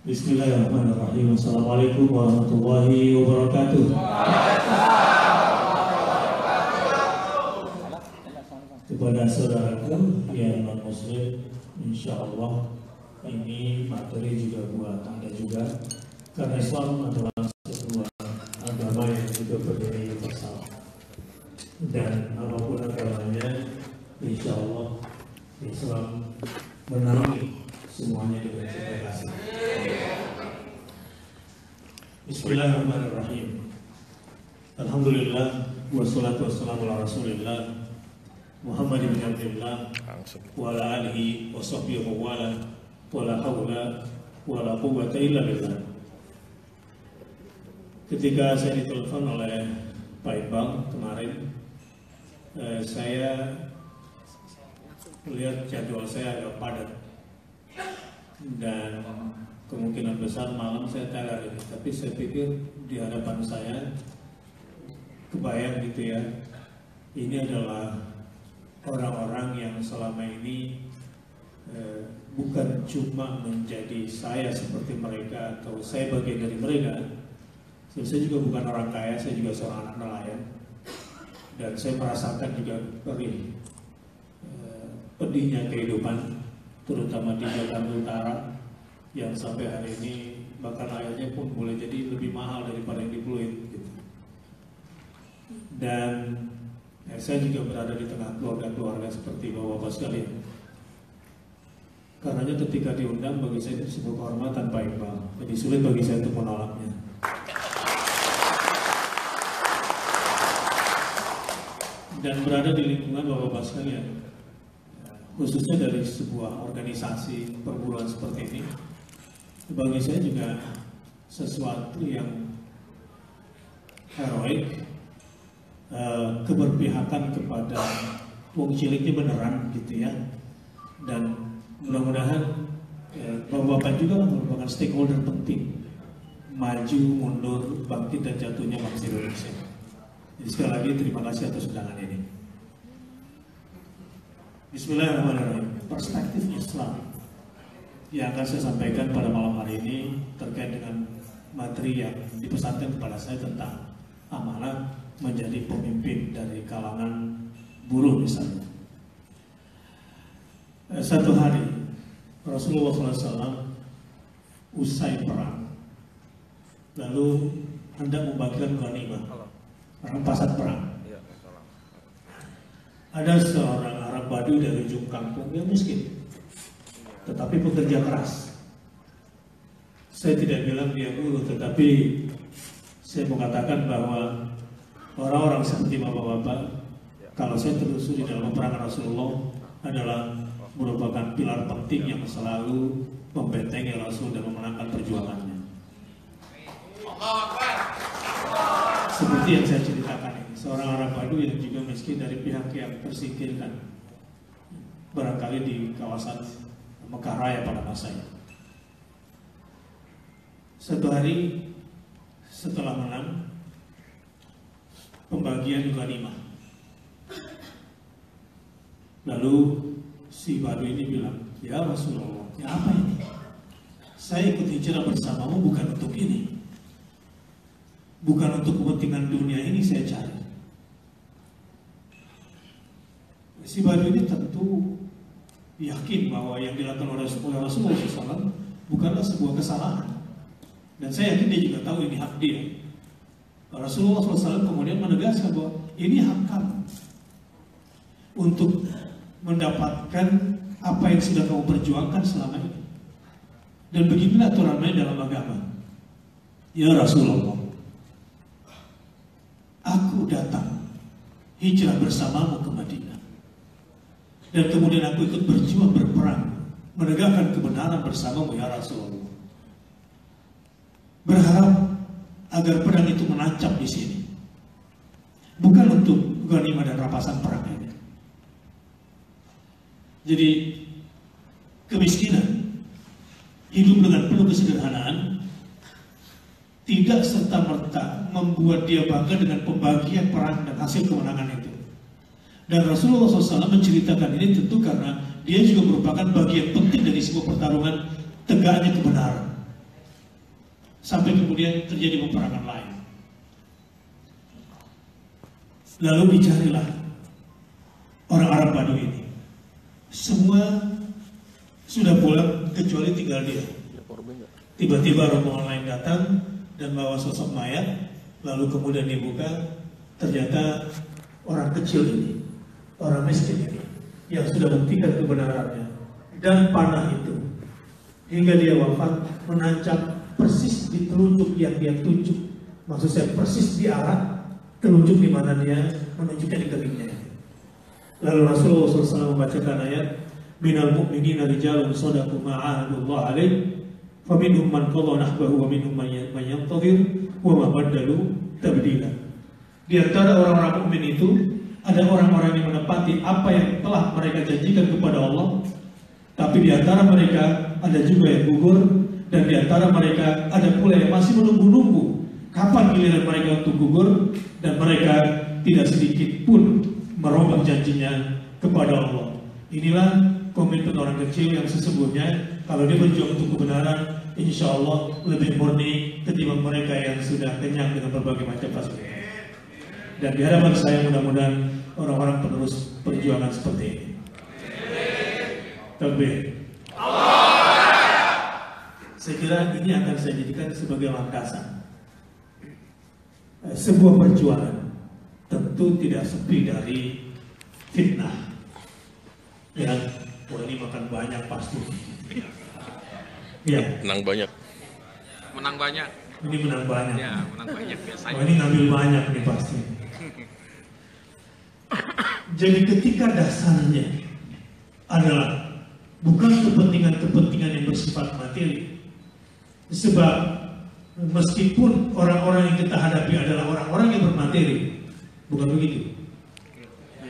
Bismillahirrahmanirrahim. Assalamualaikum warahmatullahi wabarakatuh. Kepada saudaraku yang non muslim, insya Allah ini materi juga buat Anda juga, karena Islam adalah sebuah agama yang juga berdiri universal, dan apapun agamanya, insya Allah Islam menaungi semuanya dengan cinta kasih. Bismillahirrahmanirrahim. Alhamdulillah wassalatu wassalamu ala Rasulillah Muhammad bin Abdullah wa ala alihi wa sahbihi wa la hawla wa la quwwata illa billah. Ketika saya ditelepon oleh Pak Iqbal kemarin, saya melihat jadwal saya agak padat dan kemungkinan besar malam saya teler ini, tapi saya pikir di hadapan saya kebayang gitu ya, ini adalah orang-orang yang selama ini bukan cuma menjadi saya seperti mereka atau saya bagian dari mereka. Saya juga bukan orang kaya, saya juga seorang anak nelayan, dan saya merasakan juga pedihnya kehidupan, terutama di Jakarta Utara, yang sampai hari ini bahkan airnya pun boleh jadi lebih mahal daripada yang di Pluit gitu. Dan saya juga berada di tengah keluarga-keluarga seperti bapak-bapak sekalian. Karenanya ketika diundang, bagi saya itu sebuah kehormatan Pak Iqbal, jadi sulit bagi saya untuk menolaknya. Dan berada di lingkungan bapak-bapak sekalian, khususnya dari sebuah organisasi perguruan seperti ini, bagi saya juga sesuatu yang heroik, keberpihakan kepada wong ciliknya beneran gitu ya. Dan mudah-mudahan bapak-bapak juga merupakan stakeholder penting maju, mundur, bangkit dan jatuhnya bangsa Indonesia. Jadi sekali lagi terima kasih atas undangan ini. Bismillahirrahmanirrahim. Perspektif Islam yang akan saya sampaikan pada malam hari ini terkait dengan materi yang dipesankan kepada saya tentang amanah menjadi pemimpin dari kalangan buruh misalnya. Satu hari Rasulullah SAW usai perang, lalu hendak membagikan ghanimah, rampasan perang. Ada seorang Arab Baduy dari ujung kampung yang miskin, tetapi pekerja keras. Saya tidak bilang dia buruh, tetapi saya mau katakan bahwa orang-orang seperti bapak-bapak, kalau saya telusuri dalam peperangan Rasulullah, adalah merupakan pilar penting yang selalu membentengi Rasul dan memenangkan perjuangannya. Seperti yang saya ceritakan ini, seorang Arab Baduy yang juga miskin dari pihak yang tersingkirkan, barangkali di kawasan Mekah Raya pada masanya. Satu hari setelah menang, pembagian ghanimah, lalu si Baduy ini bilang, "Ya Rasulullah, ya apa ini? Saya ikut hijrah bersamamu bukan untuk ini. Bukan untuk kepentingan dunia ini saya cari." Si Baduy ini tentu yakin bahwa yang dilakukan oleh Rasulullah SAW bukanlah sebuah kesalahan, dan saya yakin dia juga tahu ini hak dia. Rasulullah SAW kemudian menegaskan bahwa ini hak kamu untuk mendapatkan apa yang sudah kamu perjuangkan selama ini, dan beginilah aturan main dalam agama. Ya Rasulullah, aku datang hijrah bersamamu ke Madinah, dan kemudian aku ikut berjuang berperang menegakkan kebenaran bersamamu ya Rasulullah. Berharap agar pedang itu menancap di sini, bukan untuk ghanimah dan rampasan perang ini. Jadi kemiskinan, hidup dengan penuh kesederhanaan, tidak serta-merta membuat dia bangga dengan pembagian perang dan hasil kemenangan itu. Dan Rasulullah SAW menceritakan ini tentu karena dia juga merupakan bagian penting dari sebuah pertarungan tegaknya kebenaran. sampai kemudian terjadi peperangan lain. Lalu dicarilah orang Arab Badui ini. Semua sudah pulang kecuali tinggal dia. Tiba-tiba rombongan lain datang dan bawa sosok mayat, lalu kemudian dibuka, ternyata orang kecil ini, orang miskin ini, yang sudah buktikan kebenarannya, dan panah itu hingga dia wafat menancap persis di telunjuk yang dia tunjuk. Maksud saya persis di arah telunjuk di mana dia menunjukkan di keningnya. Lalu Rasulullah SAW membacakan ayat, minal mu'minina rijalun shadaqu ma 'ahadullah alaih, faminhum man qada nahbahu wa minhum man yantazir wa ma badalu tabdila. Di antara orang-orang mukmin itu ada orang-orang yang menepati apa yang telah mereka janjikan kepada Allah, tapi di antara mereka ada juga yang gugur, dan di antara mereka ada pula yang masih menunggu-nunggu kapan giliran mereka untuk gugur, dan mereka tidak sedikit pun merubah janjinya kepada Allah. Inilah komitmen orang kecil yang sesungguhnya kalau dia berjuang untuk kebenaran, insya Allah lebih murni ketimbang mereka yang sudah kenyang dengan berbagai macam fasilitas. Dan di hadapan saya mudah-mudahan orang-orang penerus perjuangan seperti ini. Takbir. Saya kira ini akan saya jadikan sebagai landasan. Sebuah perjuangan tentu tidak sepi dari fitnah. Ya, wah ini makan banyak pasti. Ya. Menang banyak. Menang banyak. Ini menang banyak. Ya, menang banyak biasanya. Wah ini ngambil banyak nih pasti. Jadi ketika dasarnya adalah bukan kepentingan-kepentingan yang bersifat materi. Sebab meskipun orang-orang yang kita hadapi adalah orang-orang yang bermateri, bukan begitu?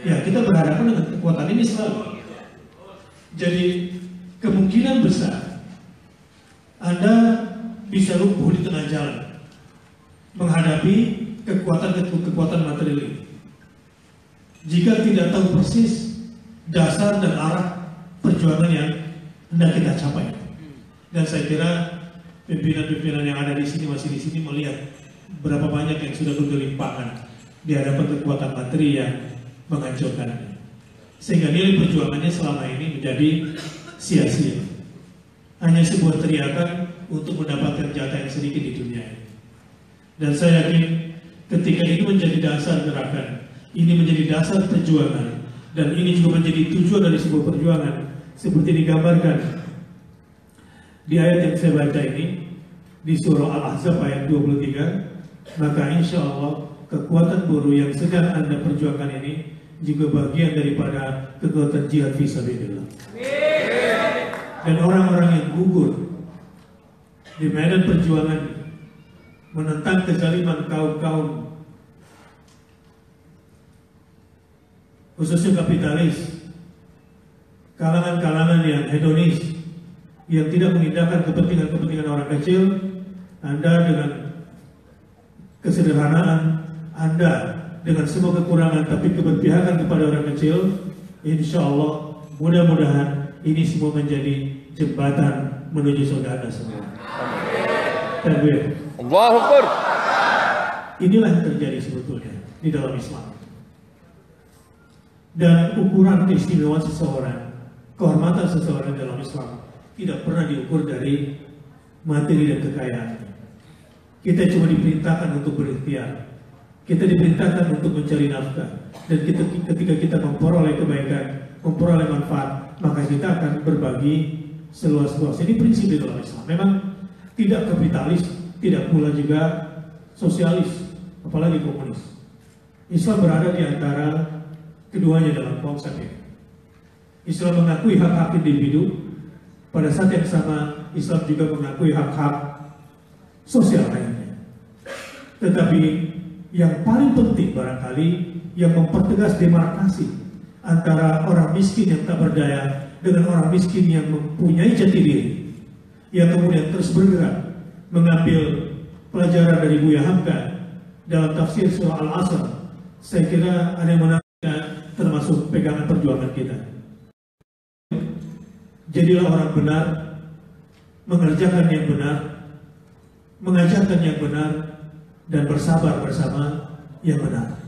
Ya, kita berhadapan dengan kekuatan ini selalu. Jadi kemungkinan besar Anda bisa lumpuh di tengah jalan menghadapi kekuatan material ini. Jika tidak tahu persis dasar dan arah perjuangan yang hendak kita capai. Dan saya kira pimpinan-pimpinan yang ada di sini masih di sini melihat berapa banyak yang sudah bergelimpangan di hadapan kekuatan materi yang menghancurkannya. Sehingga nilai perjuangannya selama ini menjadi sia-sia. Hanya sebuah teriakan untuk mendapatkan jatah yang sedikit di dunia ini. Dan saya yakin ketika ini menjadi dasar gerakan, ini menjadi dasar perjuangan, dan ini juga menjadi tujuan dari sebuah perjuangan seperti digambarkan di ayat yang saya baca ini di surah Al-Ahzab ayat 23, maka insya Allah kekuatan buruh yang sedang Anda perjuangkan ini juga bagian daripada kekuatan jihad fisabilillah. Dan orang-orang yang gugur di medan perjuangan menentang kezaliman kaum-kaum khususnya kapitalis, kalangan-kalangan yang hedonis, yang tidak mengindahkan kepentingan-kepentingan orang kecil, Anda dengan kesederhanaan, Anda dengan semua kekurangan tapi keberpihakan kepada orang kecil, insya Allah mudah-mudahan ini semua menjadi jembatan menuju surga Anda semua. Takbir. Allahu Akbar. Inilah yang terjadi sebetulnya di dalam Islam. Dan ukuran keistimewaan seseorang, kehormatan seseorang dalam Islam tidak pernah diukur dari materi dan kekayaannya. Kita cuma diperintahkan untuk berikhtiar, kita diperintahkan untuk mencari nafkah, dan ketika kita memperoleh kebaikan, memperoleh manfaat, maka kita akan berbagi seluas-luasnya. Ini prinsip di dalam Islam. Memang tidak kapitalis, tidak pula juga sosialis, apalagi komunis. Islam berada di antara keduanya dalam konsep ini. Islam mengakui hak-hak individu, pada saat yang sama Islam juga mengakui hak-hak sosial lainnya. Tetapi yang paling penting barangkali yang mempertegas demarkasi antara orang miskin yang tak berdaya dengan orang miskin yang mempunyai jati diri, yang kemudian terus bergerak mengambil pelajaran dari Buya Hamka dalam tafsir surah Al-Asr. Saya kira ada yang termasuk pegangan perjuangan kita. Jadilah orang benar, mengerjakan yang benar, mengajarkan yang benar, dan bersabar bersama yang benar.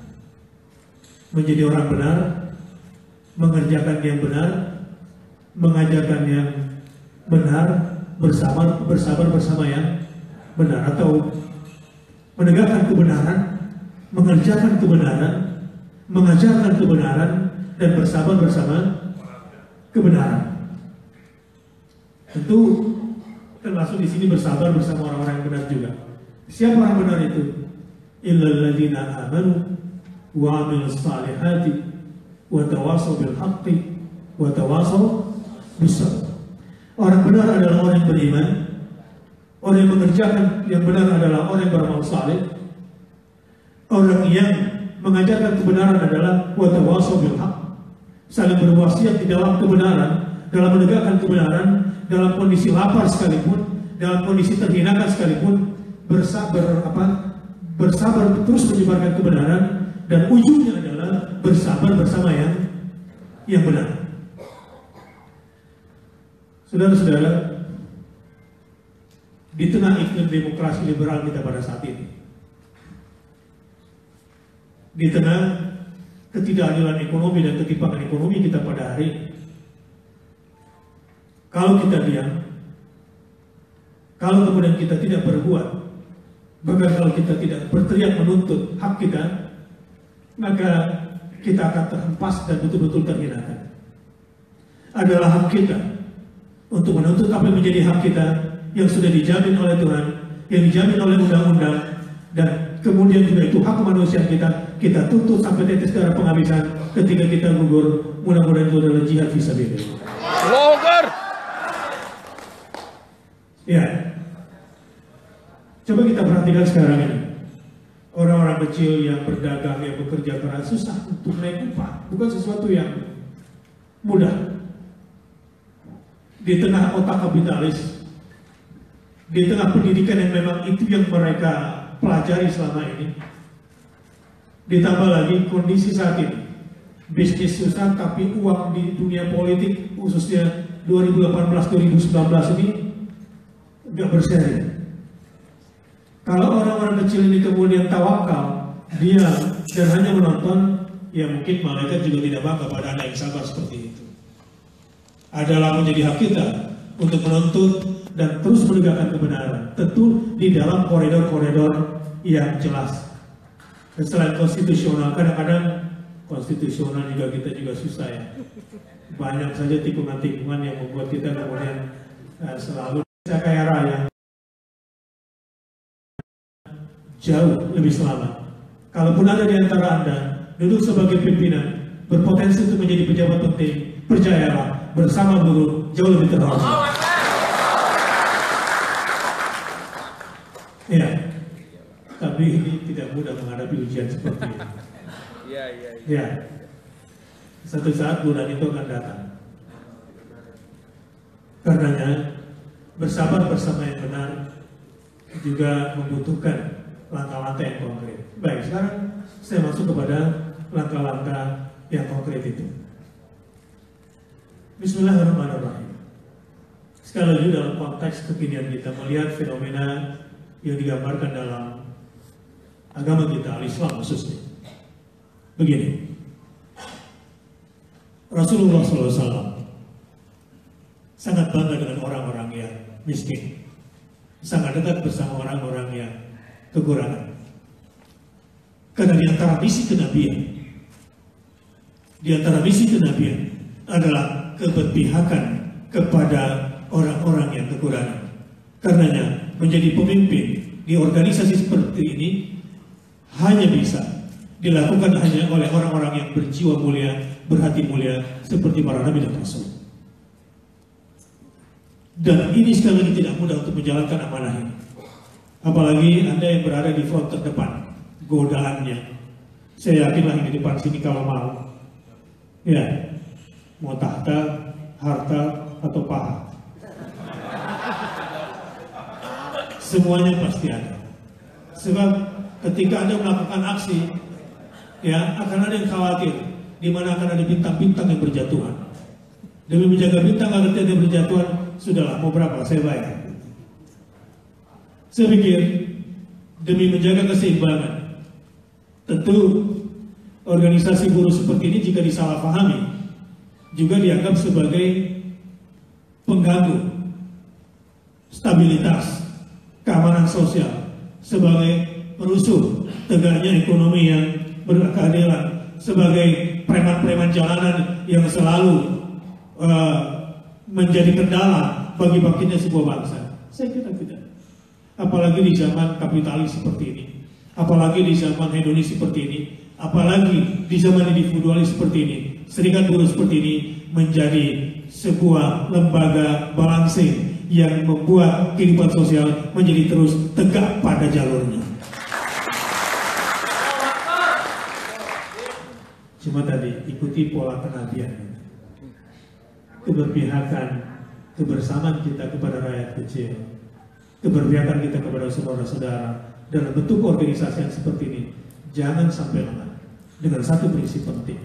Menjadi orang benar, mengerjakan yang benar, mengajarkan yang benar, bersabar bersama yang benar, atau menegakkan kebenaran, mengerjakan kebenaran, mengajarkan kebenaran, dan bersabar bersama kebenaran. Tentu termasuk di sini bersabar bersama orang-orang yang benar juga. Siapa orang benar itu? Illal ladzina amanu wa 'amilus salihati wa tawassaw bil haqqi wa tawassaw bis sabr. Orang benar adalah orang yang beriman. Orang yang mengerjakan yang benar adalah orang yang beramal saleh. Orang yang mengajarkan kebenaran adalah wa tawassaw bil haqq. Saling berwasiat di dalam kebenaran, dalam menegakkan kebenaran, dalam kondisi lapar sekalipun, dalam kondisi terhinakan sekalipun, bersabar terus menyebarkan kebenaran, dan ujungnya adalah bersabar bersama yang benar. Saudara-saudara, di tengah iklim demokrasi liberal kita pada saat ini, di tengah ketidakadilan ekonomi dan ketimpangan ekonomi kita pada hari ini, kalau kita diam, kalau kemudian kita tidak berbuat, bahkan kalau kita tidak berteriak menuntut hak kita, maka kita akan terhempas dan betul-betul terhinakan. Adalah hak kita untuk menuntut apa yang menjadi hak kita, yang sudah dijamin oleh Tuhan, yang dijamin oleh undang-undang, dan kemudian juga itu hak kemanusiaan kita tuntut sampai tetes darah penghabisan ketika kita gugur. Mudah-mudahan itu adalah jihad fisabilillah. Logar. Ya, coba kita perhatikan sekarang ini. Orang-orang kecil yang berdagang, yang bekerja keras, susah untuk naik upah. Bukan sesuatu yang mudah. Di tengah otak kapitalis, di tengah pendidikan yang memang itu yang mereka pelajari selama ini, ditambah lagi kondisi saat ini, bisnis susah tapi uang di dunia politik khususnya 2018-2019 ini nggak berseri. Kalau orang-orang kecil ini kemudian tawakal, diam, dan hanya menonton, ya mungkin malaikat juga tidak bangga pada anak yang sabar seperti itu. Adalah menjadi hak kita untuk menuntut dan terus menegakkan kebenaran, tentu di dalam koridor-koridor yang jelas. Dan selain konstitusional, kadang-kadang konstitusional juga kita juga susah ya. Banyak saja tikungan-tikungan yang membuat kita kemudian selalu kaya raya jauh lebih selamat. Kalaupun ada di antara Anda duduk sebagai pimpinan, berpotensi untuk menjadi pejabat penting, percayalah, bersama buruh jauh lebih terhormat. Ya, tapi ini tidak mudah menghadapi ujian seperti ini. Ya, satu saat bulan itu akan datang. Karenanya bersabar bersama yang benar juga membutuhkan langkah-langkah yang konkret. Baik, sekarang saya masuk kepada langkah-langkah yang konkret itu. Bismillahirrahmanirrahim. Sekali lagi dalam konteks kekinian kita melihat fenomena yang digambarkan dalam agama kita, al-Islam khususnya. Begini, Rasulullah SAW sangat bangga dengan orang-orang yang miskin, sangat dekat bersama orang-orang yang kekurangan. Karena di antara misi kenabian adalah keberpihakan kepada orang-orang yang kekurangan. Karenanya menjadi pemimpin di organisasi seperti ini hanya bisa dilakukan hanya oleh orang-orang yang berjiwa mulia, berhati mulia seperti para nabi dan rasul. Dan ini sekali lagi tidak mudah untuk menjalankan amanah ini. Apalagi Anda yang berada di front terdepan, godaannya. Saya yakinlah di depan sini kalau mau, ya, mau tahta, harta, atau paha, semuanya pasti ada. Sebab ketika Anda melakukan aksi, ya, akan ada yang khawatir, di mana akan ada bintang-bintang yang berjatuhan. Demi menjaga bintang agar tidak berjatuhan, sudahlah, mau berapa saya bayar. Saya pikir demi menjaga keseimbangan, tentu organisasi buruh seperti ini jika disalahpahami juga dianggap sebagai pengganggu stabilitas, keamanan sosial, sebagai perusuh tegaknya ekonomi yang berkeadilan, sebagai preman-preman jalanan yang selalu menjadi kendala bagi bangkitnya sebuah bangsa. Saya kira tidak. Apalagi di zaman kapitalis seperti ini, apalagi di zaman hedonis seperti ini, apalagi di zaman individualis seperti ini, serikat buruh seperti ini menjadi sebuah lembaga balancing yang membuat kehidupan sosial menjadi terus tegak pada jalurnya. Cuma tadi ikuti pola kenabian, keberpihakan, kebersamaan kita kepada rakyat kecil, keberpihakan kita kepada saudara-saudara dalam bentuk organisasi yang seperti ini, jangan sampai lengah dengan satu prinsip penting.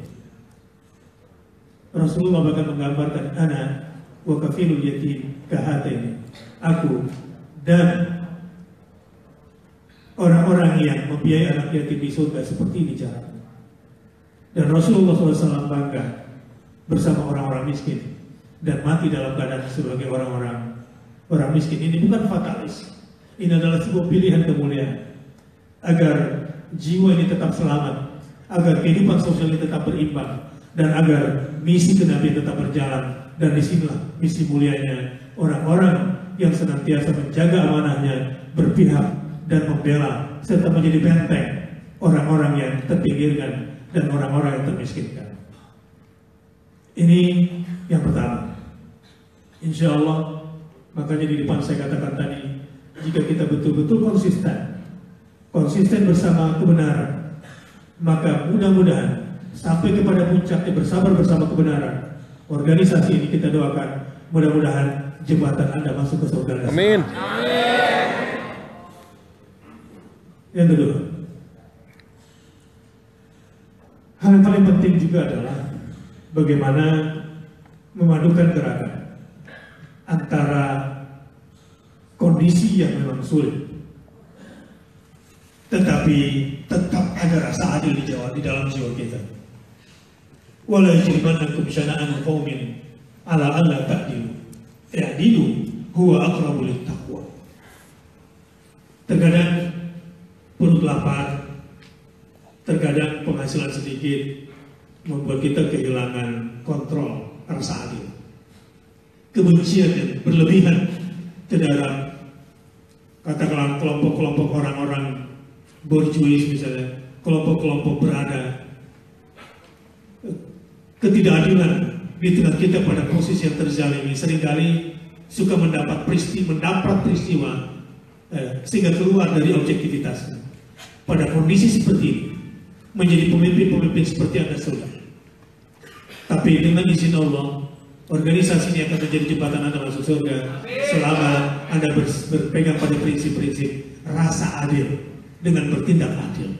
Rasulullah bahkan menggambarkan ana wa kafilul yatim kahataini, aku dan orang-orang yang membiayai anak yatim di surga seperti ini caranya. Dan Rasulullah SAW bangga bersama orang-orang miskin dan mati dalam keadaan sebagai orang miskin. Ini bukan fatalis, ini adalah sebuah pilihan kemuliaan agar jiwa ini tetap selamat, agar kehidupan sosial ini tetap berimbang, dan agar misi kenabian tetap berjalan. Dan disinilah misi mulianya orang-orang yang senantiasa menjaga amanahnya, berpihak dan membela serta menjadi benteng orang-orang yang terpinggirkan dan orang-orang yang termiskinkan. Ini yang pertama. Insya Allah, makanya di depan saya katakan tadi, jika kita betul-betul konsisten bersama kebenaran, maka mudah-mudahan sampai kepada puncaknya bersabar bersama kebenaran. Organisasi ini kita doakan, mudah-mudahan jembatan Anda masuk ke surga. Amin. Yang kedua, hal yang paling penting juga adalah bagaimana memadukan gerakan antara kondisi yang memang sulit, tetapi tetap ada rasa adil di dalam jiwa kita. Wala yajrimannakum syana'an qaumin ala alla ta'dilu i'dilu huwa aqrabu littaqwa. Terkadang perut lapar, terkadang penghasilan sedikit membuat kita kehilangan kontrol rasa adil. Kebencian yang berlebihan ke dalam katakanlah kelompok-kelompok orang-orang borjuis misalnya, kelompok-kelompok berada. Ketidakadilan di tengah kita pada posisi yang terzalimi seringkali suka mendapat peristiwa sehingga keluar dari objektivitasnya. Pada kondisi seperti ini, menjadi pemimpin-pemimpin seperti Anda sudah. Tapi dengan izin Allah, organisasi ini akan menjadi jembatan Anda masuk surga selama Anda berpegang pada prinsip-prinsip rasa adil dengan bertindak adil.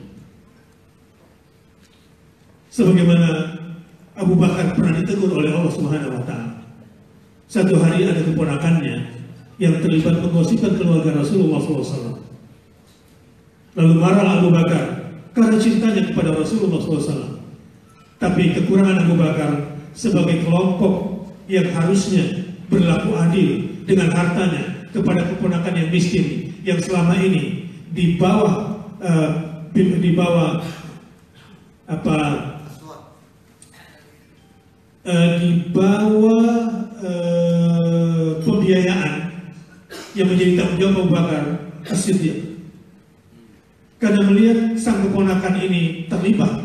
Sebagaimana Abu Bakar pernah ditegur oleh Allah Subhanahu wa Ta'ala. Satu hari ada keponakannya yang terlibat menggosipkan keluarga Rasulullah SAW. Lalu marah Abu Bakar karena cintanya kepada Rasulullah SAW. Tapi kekurangan Abu Bakar sebagai kelompok yang harusnya berlaku adil dengan hartanya kepada keponakan yang miskin yang selama ini di bawah pembiayaan yang menjadi tanggung jawab Abu Bakar As-Siddiq. Karena melihat sang keponakan ini terlibat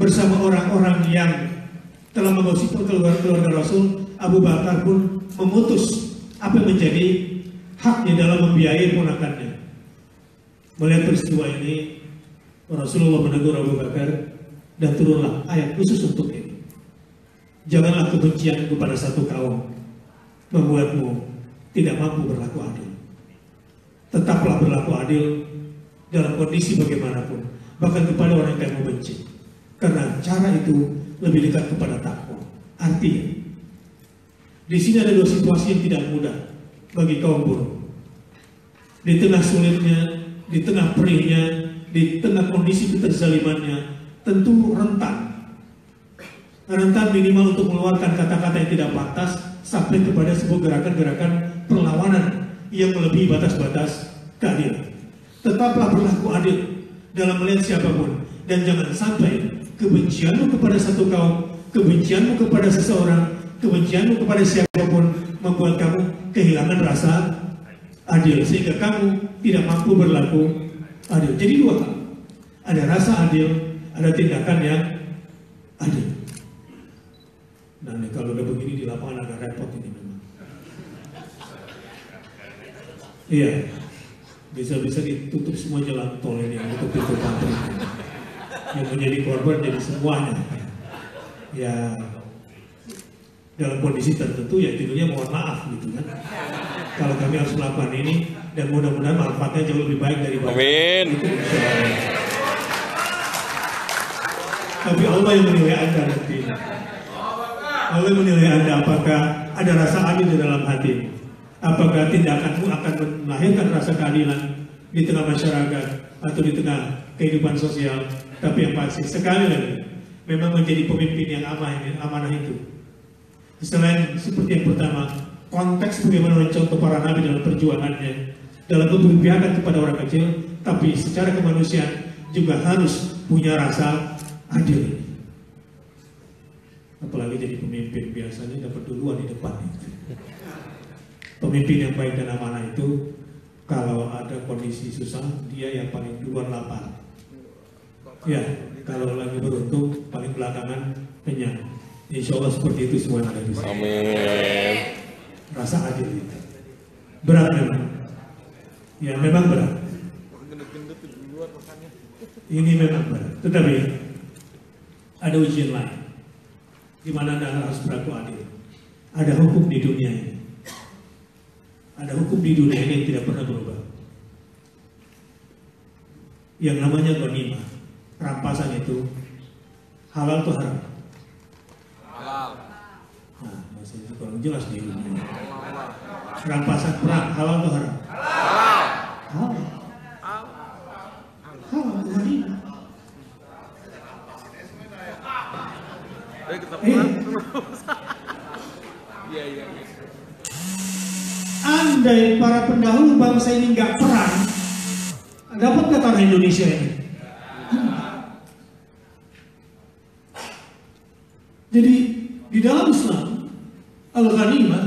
bersama orang-orang yang telah menggosipkan keluarga Rasul, Abu Bakar pun memutus apa yang menjadi haknya dalam membiayai ponakannya. Melihat peristiwa ini, Rasulullah menegur Abu Bakar dan turunlah ayat khusus untuk ini. Janganlah kebencian kepada satu kaum membuatmu tidak mampu berlaku adil. Tetaplah berlaku adil dalam kondisi bagaimanapun, bahkan kepada orang yang kamu benci. Karena cara itu lebih dekat kepada takwa. Artinya, di sini ada dua situasi yang tidak mudah bagi kaum buruh. di tengah sulitnya, di tengah perihnya, di tengah kondisi keterzalimannya, tentu rentan minimal untuk mengeluarkan kata-kata yang tidak pantas sampai kepada sebuah gerakan-gerakan perlawanan yang melebihi batas-batas keadilan. Tetaplah berlaku adil dalam melihat siapapun, dan jangan sampai kebencianmu kepada satu kaum, kebencianmu kepada seseorang, kebencianmu kepada siapapun membuat kamu kehilangan rasa adil, sehingga kamu tidak mampu berlaku adil. Jadi dua hal, ada rasa adil, ada tindakan yang adil. Nah, kalau udah begini di lapangan agak repot ini memang. Iya, bisa-bisa ditutup semua jalan tol ini, untuk pintu pabrik. Yang menjadi korban jadi semuanya. Ya, dalam kondisi tertentu ya tentunya mohon maaf gitu kan. Kalau kami harus melakukan ini, dan mudah-mudahan manfaatnya jauh lebih baik daripada Amin. itu. Tapi Allah yang menilai Anda nanti. Allah menilai Anda apakah ada rasa adil di dalam hati, apakah tindakanmu akan melahirkan rasa keadilan di tengah masyarakat atau di tengah kehidupan sosial. Tapi yang pasti sekali lagi memang menjadi pemimpin yang amanah itu. Selain seperti yang pertama, konteks bagaimana mencontoh para nabi dalam perjuangannya, dalam keberpihakan kepada orang kecil, tapi secara kemanusiaan juga harus punya rasa adil. Apalagi jadi pemimpin biasanya dapat duluan di depan itu. Pemimpin yang baik dan amanah itu kalau ada kondisi susah dia yang paling duluan lapar. Ya, kalau lagi beruntung paling belakangan kenyang. Insya Allah seperti itu semua yang ada di sini. Amin. Rasa adil itu berat memang. Ya memang berat. Ini memang berat. Tetapi ada ujian lain di mana Anda harus berlaku adil. Ada hukum di dunia ini. Ada hukum di dunia ini yang tidak pernah berubah. Yang namanya ghanimah, rampasan itu halal atau haram? Halal. Nah, maksudnya kurang jelas di dunia. Rampasan perang halal atau haram? Halal. Halal. Halal ghanimah. Iya. Andai para pendahulu bangsa ini nggak perang, dapat nggak tanah Indonesia ini? Jadi di dalam Islam, al-ghanimah,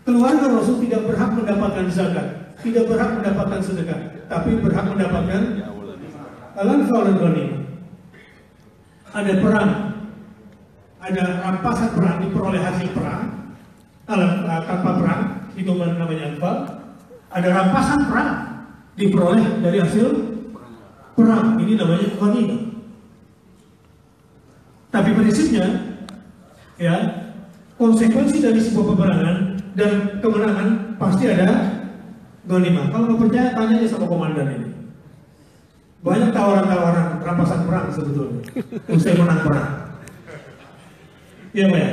keluarga Rasul tidak berhak mendapatkan zakat, tidak berhak mendapatkan sedekah, tapi berhak mendapatkan al-anfal dan ghanimah. Ada perang, ada rampasan perang diperoleh hasil perang, tanpa perang itu namanya anfal. Ada rampasan perang diperoleh dari hasil perang, ini namanya ghanimah. Tapi prinsipnya, ya, konsekuensi dari sebuah peperangan dan kemenangan pasti ada ghanimah. Kalau nggak percaya, tanya aja sama komandan ini. Banyak tawaran-tawaran rampasan perang sebetulnya. Usai menang perang. Iya Pak ya?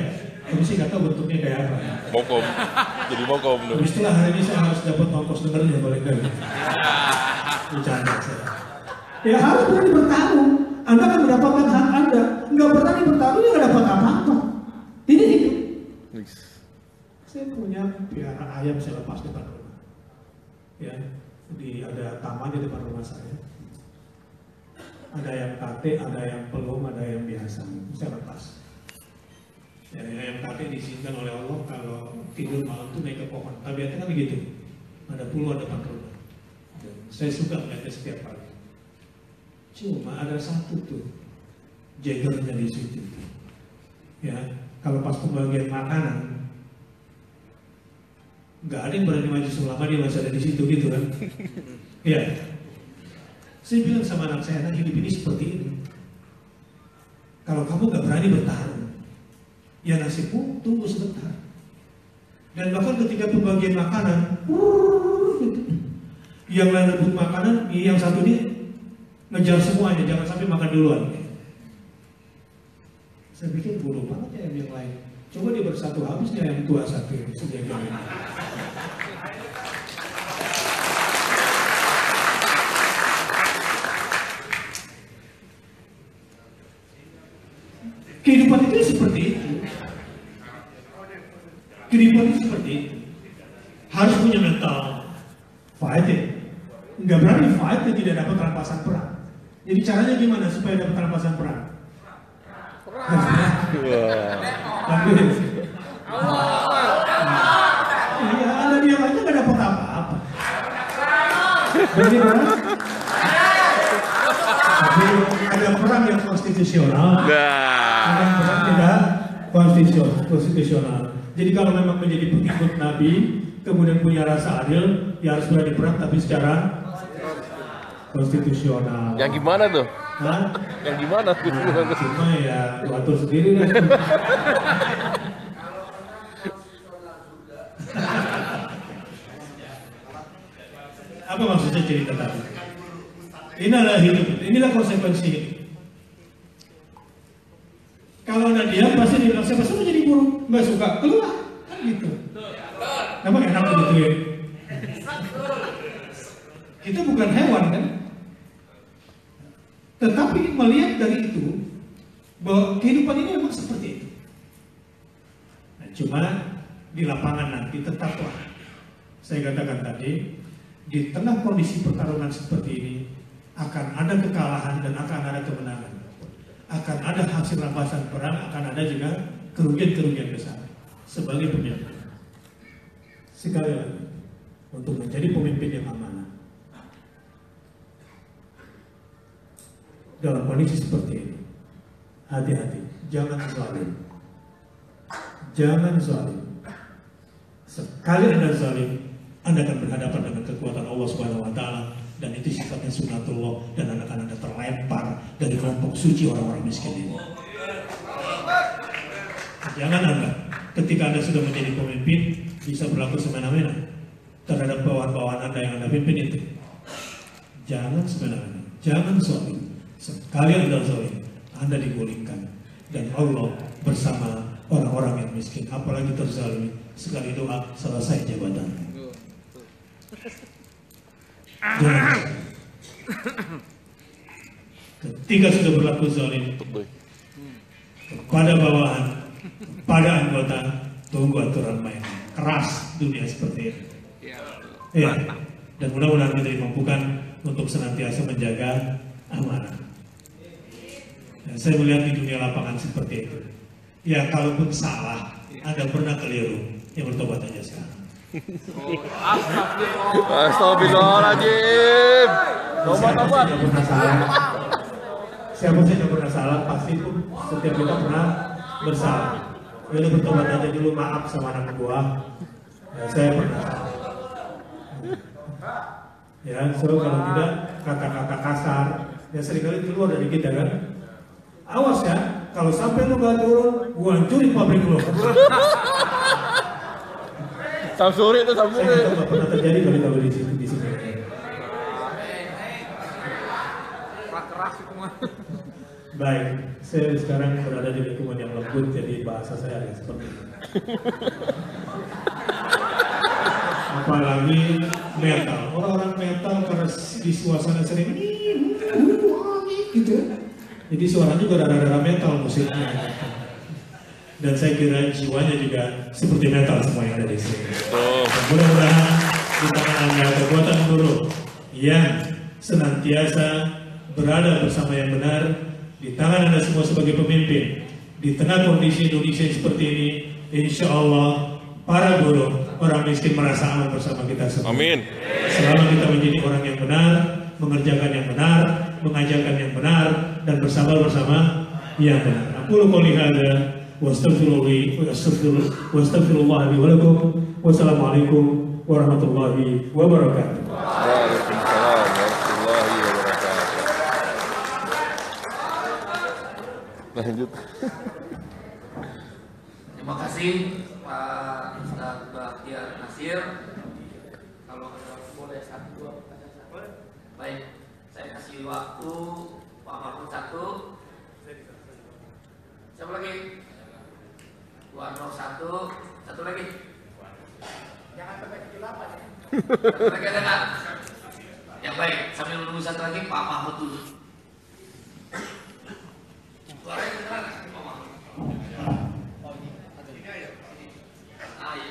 Tapi sih nggak tahu bentuknya kayak apa. Mokom. Jadi mokom dong. Tapi setelah hari ini saya harus dapat ongkos dengernya balik lagi. Bercanda saya. Ya harus berani bertarung. Anda akan mendapatkan hak Anda. Nggak berani bertarung, ya nggak dapat apa-apa. Ini hidup. Saya punya piara ayam saya lepas depan rumah. Ya, ada taman di depan rumah saya. Ada yang kate, ada yang pelung, ada yang biasa. Saya lepas. Ya, yang kate diizinkan oleh Allah kalau tidur malam itu naik ke pohon. Tabiatnya kan begitu. Ada puluhan depan rumah. Dan saya suka melihatnya setiap pagi. Cuma ada satu tuh jagernya di situ. Ya, kalau pas pembagian makanan, nggak ada yang berani maju selama dia masih ada di situ gitu kan? Ya, saya bilang sama anak saya, anak hidup ini seperti ini. Kalau kamu nggak berani bertarung, ya nasibmu tunggu sebentar. Dan bahkan ketika pembagian makanan, gitu. Yang lain rebut makanan, yang satu ini ngejar semuanya, jangan sampai makan duluan. Saya pikir bodoh banget ya yang lain. Coba dia bersatu habisnya yang tua satu ini. Kehidupan itu seperti itu. Harus punya mental fighting. Nggak berani fight dan tidak dapat rampasan perang. Jadi caranya gimana supaya dapat rampasan perang? Iya, Anda diam aja nggak dapat apa-apa. Bagaimana? Ada perang yang konstitusional, ada perang tidak konstitusional. Jadi kalau memang menjadi pengikut Nabi, kemudian punya rasa adil, ya harus berani perang tapi secara konstitusional. Yang gimana tuh? Hah? Yang gimana? Nah, cuma ya lu atur sendiri kan. Apa maksudnya cerita tadi? Inilah hidup, inilah konsekuensi hidup. Kalau Anda diam pasti dibilang siapa suruh jadi buruh, nggak suka keluar, kan gitu. Emang enak begitu ya? Kita bukan hewan kan? Tetapi melihat dari itu bahwa kehidupan ini memang seperti itu. Nah, cuma di lapangan nanti tetaplah saya katakan tadi, di tengah kondisi pertarungan seperti ini akan ada kekalahan dan akan ada kemenangan. Akan ada hasil rampasan perang, akan ada juga kerugian-kerugian besar sebagai pemimpin. Sekali lagi, untuk menjadi pemimpin yang amanah dalam kondisi seperti ini, hati-hati, jangan zalim. Jangan zalim. Sekali Anda zalim, Anda akan berhadapan dengan kekuatan Allah Subhanahu wa taala, dan itu sifatnya sunatullah, dan Anda akan terlempar dari kelompok suci orang-orang miskin ini. Jangan Anda, ketika Anda sudah menjadi pemimpin, bisa berlaku semena-mena terhadap bawahan-bawahan Anda yang Anda pimpin itu. Jangan semena-mena, jangan zalim. Sekali Anda zalim, Anda digulingkan, dan Allah bersama orang-orang yang miskin, apalagi terzalimi. Sekali doa selesai jabatan. Ketika sudah berlaku zalim kepada bawahan, pada anggota, tunggu aturan main. Keras dunia seperti ini. Ya, dan mudah-mudahan kita dimampukan untuk senantiasa menjaga amanah. Dan saya melihat di dunia lapangan seperti itu. Ya, kalaupun salah, Anda pernah keliru, ya bertobat aja sekarang. Astagfirullahaladzim. Tobat. Siapa sih yang pernah salah, pasti pun setiap kita pernah bersalah. Ya, bertobat aja dulu, maaf sama anak buah. Ya, saya pernah salah. Ya, so kalau tidak kata-kata kasar, ya seringkali keluar dari kita kan. Awas ya, kalau sampai lu gak turun, gua hancurin pabrik lu. Samsuri itu Samsuri. Saya nggak pernah terjadi kalau di sini. Keras itu mah. Baik, saya sekarang berada di lingkungan yang lembut, jadi bahasa saya agak seperti itu. Apalagi metal, orang-orang metal karena di suasana sering gitu, jadi suaranya juga rada-rada metal musiknya. Dan saya kira jiwanya juga seperti metal semua yang ada di sini. Mudah-mudahan di tangan Anda kekuatan guru yang senantiasa berada bersama yang benar, di tangan Anda semua sebagai pemimpin. Di tengah kondisi Indonesia seperti ini, insya Allah para guru, orang miskin merasa aman bersama kita semua. Amin. Selama kita menjadi orang yang benar, mengerjakan yang benar, mengajarkan yang benar, dan bersabar bersama yang benar. Aku qouli hadza wastaghfirullah li wa lakum. Wassalamualaikum warahmatullahi wabarakatuh. Waalaikumsalam warahmatullahi wabarakatuh. Lanjut. Terima kasih Pak Ustadz Bahtiar Nasir. Kalau boleh satu dua pertanyaan. Baik, saya kasih waktu Pak Mahfud satu. Siapa lagi? Tuan Roh satu lagi. Jangan sampai kejelapan ya. Satu lagi ada nggak? Ya baik, sambil menunggu satu lagi Pak Mahfud dulu. Suaranya kedengaran nggak, Pak Mahfud? Ah iya.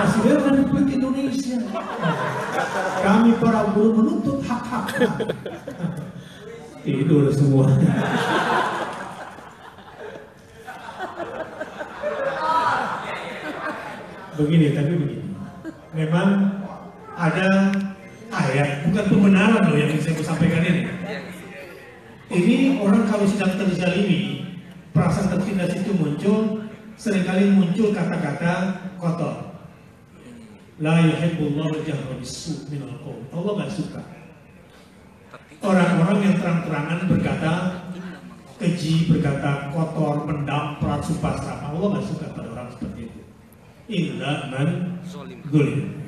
Presiden Republik Indonesia. Kami para buruh menuntut hak-hak. Tidur semua. Begini, tapi begini. Memang ada ayat, bukan pembenaran loh yang saya mau sampaikan ini. Ini orang kalau sedang terzalimi, perasaan tertindas itu muncul, seringkali muncul kata-kata kotor. La yuhibbullahu jahra bis-su' minal qaul. Allah nggak suka orang-orang yang terang-terangan berkata keji, berkata kotor, mendamprat, sumpah serapah. Allah nggak suka pada orang seperti itu. Illa man zulim.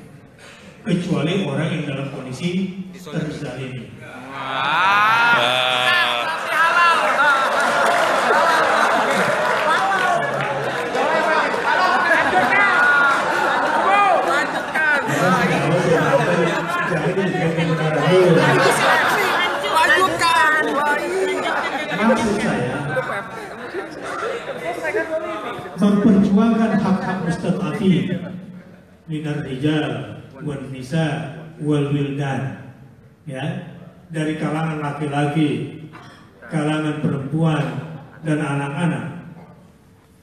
Kecuali orang yang dalam kondisi terzalimi. Maksud saya memperjuangkan hak-hak mustad'afin minar rijal wan nisa wal wildan, ya, dari kalangan laki-laki, kalangan perempuan dan anak-anak.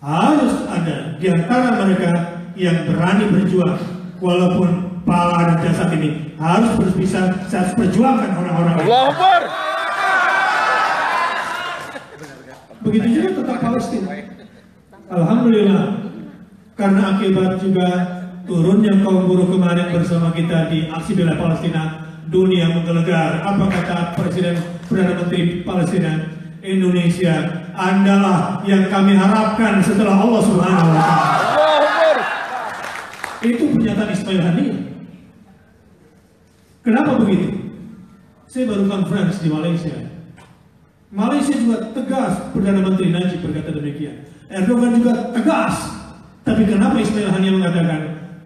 Harus ada di antara mereka yang berani berjuang, walaupun pala dan jasad ini harus berpisah. Saya harus perjuangkan orang-orang. Allahu Akbar. Begitu juga tentang Palestina. Alhamdulillah, karena akibat juga turunnya kaum buruh kemarin bersama kita di aksi bela Palestina, dunia menggelegar. Apa kata Presiden Perdana Menteri Palestina? Indonesia adalah yang kami harapkan setelah Allah Subhanahu wa Ta'ala. Itu pernyataan Ismail Haniyeh. Kenapa begitu? Saya baru conference di Malaysia. Malaysia juga tegas, Perdana Menteri Najib berkata demikian. Erdogan juga tegas. Tapi kenapa Ismail Haniyeh mengatakan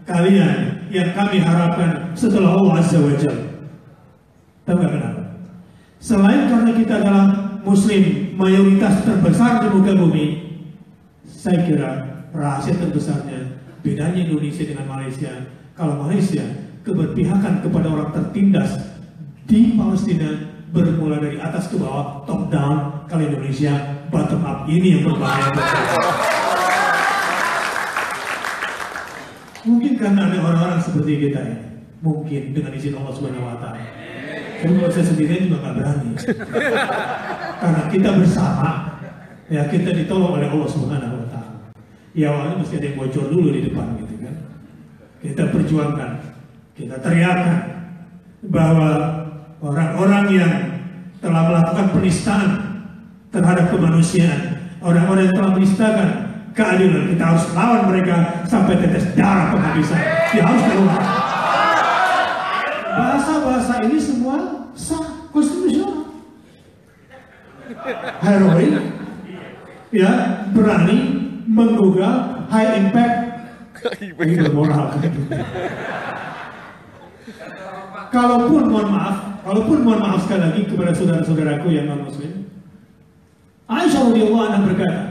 kalian yang kami harapkan setelah Allah Azza wa Jalla? Tahu nggak kenapa? Selain karena kita adalah Muslim mayoritas terbesar di muka bumi, saya kira rahasia terbesarnya bedanya Indonesia dengan Malaysia. Kalau Malaysia keberpihakan kepada orang tertindas di Palestina bermula dari atas ke bawah, top down. Kalau Indonesia bottom up. Ini yang berbahaya. Mungkin karena ada orang-orang seperti kita ini, mungkin dengan izin Allah Subhanahu wa Ta'ala. Tapi kalau saya sendirian juga nggak berani. Karena kita bersama, ya kita ditolong oleh Allah Subhanahu wa Ta'ala. Ya awalnya mesti ada yang bocor dulu di depan gitu kan. Kita perjuangkan, kita teriakkan bahwa orang-orang yang telah melakukan penistaan terhadap kemanusiaan, orang-orang yang telah menistakan keadilan, kita harus lawan mereka sampai tetes darah penghabisan. Dia harus keluar. Bahasa-bahasa ini semua sah, konstitusional. Heroin, ya, berani menggugah high impact, itu moral. Kalaupun mohon maaf sekali lagi kepada saudara-saudaraku yang non muslim, Aisyah radhiyallahu anha berkata,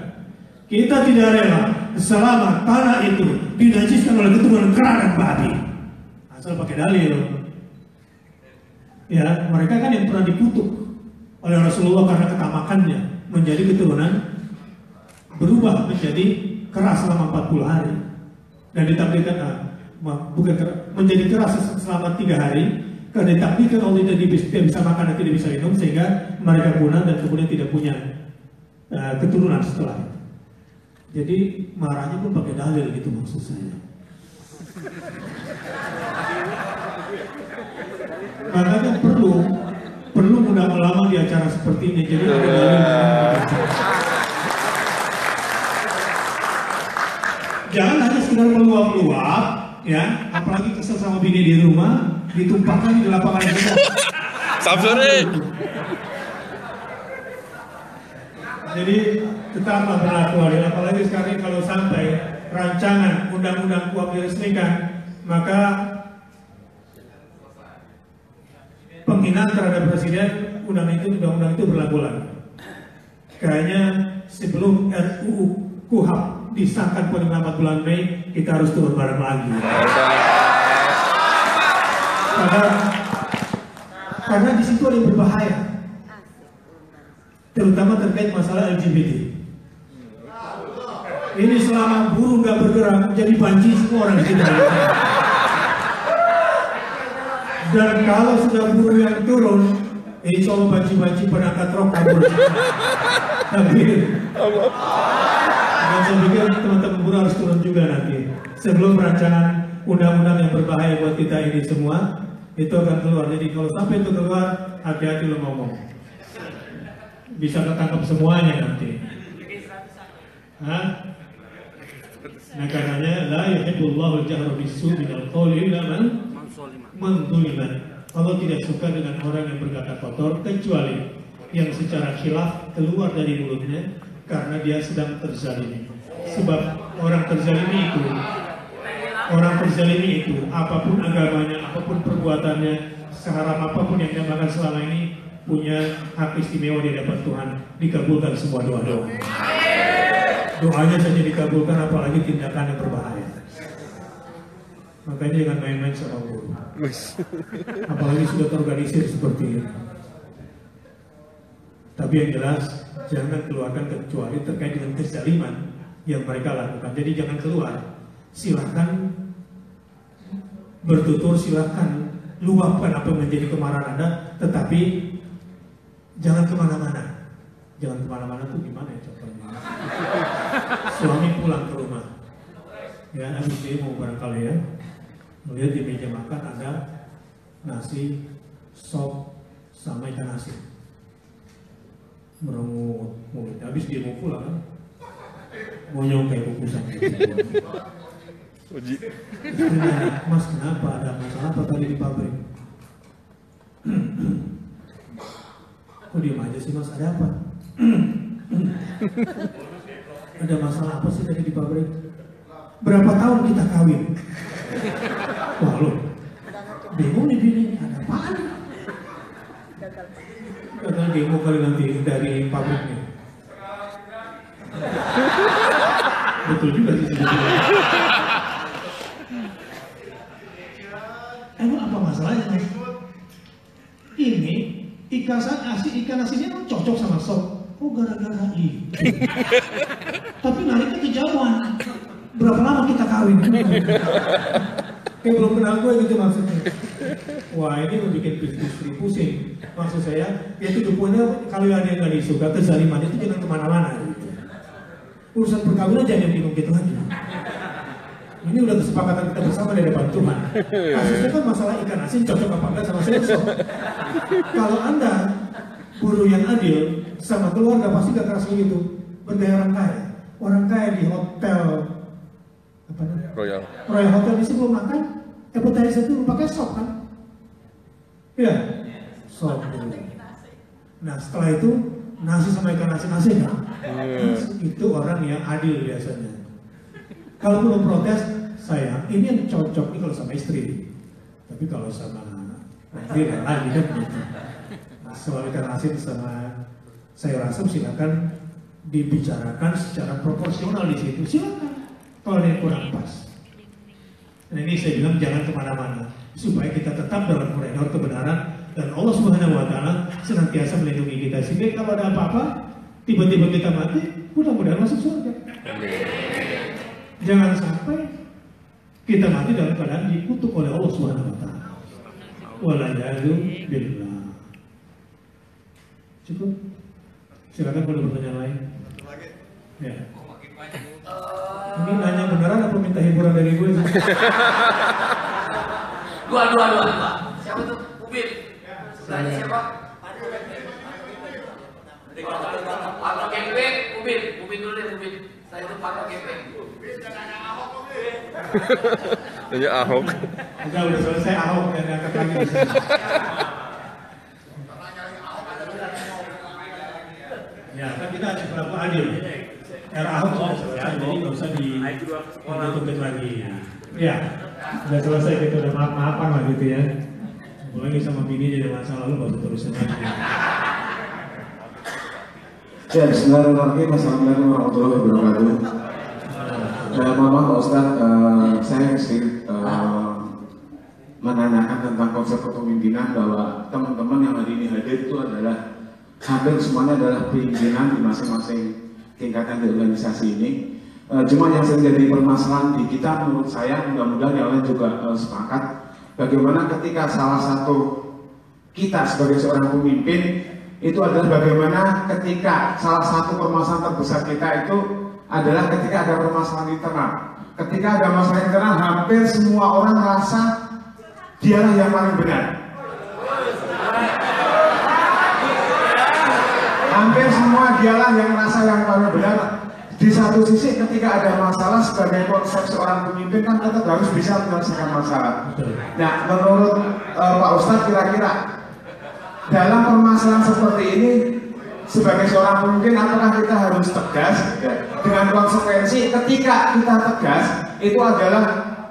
kita tidak rela selama tanah itu dinajiskan oleh keturunan kera dan babi. Asal pakai dalil. Ya, mereka kan yang pernah dikutuk oleh Rasulullah karena ketamakannya menjadi keturunan berubah menjadi keras selama 40 hari dan ditakdirkan menjadi keras selama 3 hari. Karena ditakdirkan Allah tidak bisa makan dan tidak bisa minum, sehingga mereka punah dan kemudian tidak punya keturunan setelah itu. Jadi marahnya pun pakai dalil gitu maksud saya. Makanya perlu undang ulama di acara seperti ini. Jadi ada dalil. Jangan hanya sekedar meluap-luap, ya. Apalagi kesel sama bini di rumah, ditumpahkan di lapangan kita. Samsuri. Jadi tetaplah berlaku adil. Apalagi sekarang kalau sampai rancangan undang-undang KUHP diresmikan, maka penghinaan terhadap presiden undang-undang itu berlaku lagi. Kayaknya sebelum RUU KUHP disahkan paling lambat bulan Mei, kita harus turun bareng lagi. Karena di situ ada yang berbahaya, terutama terkait masalah LGBT. Ini selama buruh nggak bergerak, jadi banci semua orang di sini. Dan kalau sudah buruh yang turun, insya Allah banci-banci penangkat rok kabur. Tapi dan saya pikir teman-teman buruh harus turun juga nanti. Sebelum rancangan undang-undang yang berbahaya buat kita ini semua, itu akan keluar. Jadi kalau sampai itu keluar, hati-hati lo ngomong. Bisa ketangkap semuanya nanti. Hah? Nah karenanya la yuhibbullahu al-jahra bis-su'i minal qawli illa man zuliman. Allah tidak suka dengan orang yang berkata kotor kecuali yang secara khilaf keluar dari mulutnya karena dia sedang terzalimi. Sebab orang terzalimi itu apapun agamanya, apapun perbuatannya, seharam apapun yang dia makan selama ini, punya hak istimewa di hadapan Tuhan, dikabulkan semua doa-doa. Doanya saja dikabulkan, apalagi tindakan yang berbahaya. Makanya jangan main-main sama buruh. Apalagi sudah terorganisir seperti ini. Tapi yang jelas, jangan keluarkan kecuali terkait dengan kezaliman yang mereka lakukan. Jadi jangan keluar. Silahkan bertutur, silahkan luapkan apa yang menjadi kemarahan Anda, tetapi jangan kemana-mana. Jangan kemana-mana tuh gimana ya contohnya? Suami pulang ke rumah, ya habis dia mau barangkali ya, melihat di meja makan ada nasi, sop, sama ikan asin. Merengut mulut. Habis dia mau pulang kan, mau nyongkai kukusan. Mas kenapa, ada masalah apa tadi di pabrik? Kok diem aja sih mas, ada apa? Ada masalah apa sih tadi di pabrik? Berapa tahun kita kawin? Wah lo, bingung nih bini, ada apaan? Gagal demo kali nanti dari pabriknya. Betul juga sih sebetulnya. Emang apa masalahnya mas? Ini ikan asinnya kan cocok sama sop. Oh gara-gara itu. Tapi nariknya kejauhan. Berapa lama kita kawin? Kayak belum kenal gue gitu maksudnya. Wah ini membuat istri pusing. Maksud saya, ya itu poinnya kalau ada yang gak disuka, kezaliman itu jangan kemana-mana gitu. Urusan perkawinan jangan bingung gitu aja. Ini udah kesepakatan kita bersama di depan Tuhan. Kasusnya kan masalah ikan asin cocok apa enggak sama sensor. Kalau Anda buruh yang adil sama keluarga pasti gak keras begitu. Bergaya orang kaya. Orang kaya di hotel apa namanya? Royal Hotel di sebelum makan, appetizer itu pakai sop kan? Iya, sop. Nah setelah itu nasi sama ikan asin kan? Itu orang yang adil biasanya. Kalau belum protes, sayang, ini yang cocok nih kalau sama istri. Tapi kalau sama istri lagi kan gitu. Nah, soal ikan asin sama sayur asam silakan dibicarakan secara proporsional di situ. Silakan. Kalau ada yang kurang pas. Nah ini saya bilang jangan kemana-mana supaya kita tetap dalam koridor kebenaran dan Allah Subhanahu Wa Taala senantiasa melindungi kita. Sehingga kalau ada apa-apa, tiba-tiba kita mati, mudah-mudahan masuk surga. Jangan sampai kita mati dalam keadaan dikutuk oleh Allah Subhanahu Wa Taala. Walayadu billah. Cukup. Silakan kalau pertanyaan lain. Ya. Ini nanya beneran apa minta hiburan dari gue? Dua. Siapa tuh? Ubin. Sebelahnya siapa? Pak Kempe, Ubin dulu deh, Ubin. Saya itu Pak Kempe. Tanya Ahok. Udah selesai Ahok yang diangkat lagi di sini. Ya kan kita harus berlaku adil. Era Ahok sudah selesai, jadi nggak usah ditutupin lagi. Ya, sudah selesai, kita udah maaf-maafan lah gitu ya. Apalagi sama bini jadi masa lalu baru terusin lagi. Ya, bismillahirrahmanirrahim. Assalamualaikum warahmatullahi wabarakatuh. Mohon maaf Pak Ustadz, saya sedikit menanyakan tentang konsep kepemimpinan, bahwa teman-teman yang hari ini hadir itu adalah hampir semuanya adalah pimpinan di masing-masing tingkatan di organisasi ini. Cuma yang menjadi permasalahan di kita, menurut saya, mudah-mudahan yang lain juga sepakat, bagaimana ketika salah satu kita sebagai seorang pemimpin itu adalah bagaimana ketika salah satu permasalahan terbesar kita itu adalah ketika ada permasalahan internal. Ketika ada masalah internal, hampir semua orang merasa dialah yang paling benar. Hampir semua dialah yang merasa yang paling benar. Di satu sisi ketika ada masalah, sebagai konsep seorang pemimpin kan tetap harus bisa menyelesaikan masalah. Nah, menurut Pak Ustadz, kira-kira dalam permasalahan seperti ini, sebagai seorang pemimpin, apakah kita harus tegas dengan konsekuensi? Ketika kita tegas, itu adalah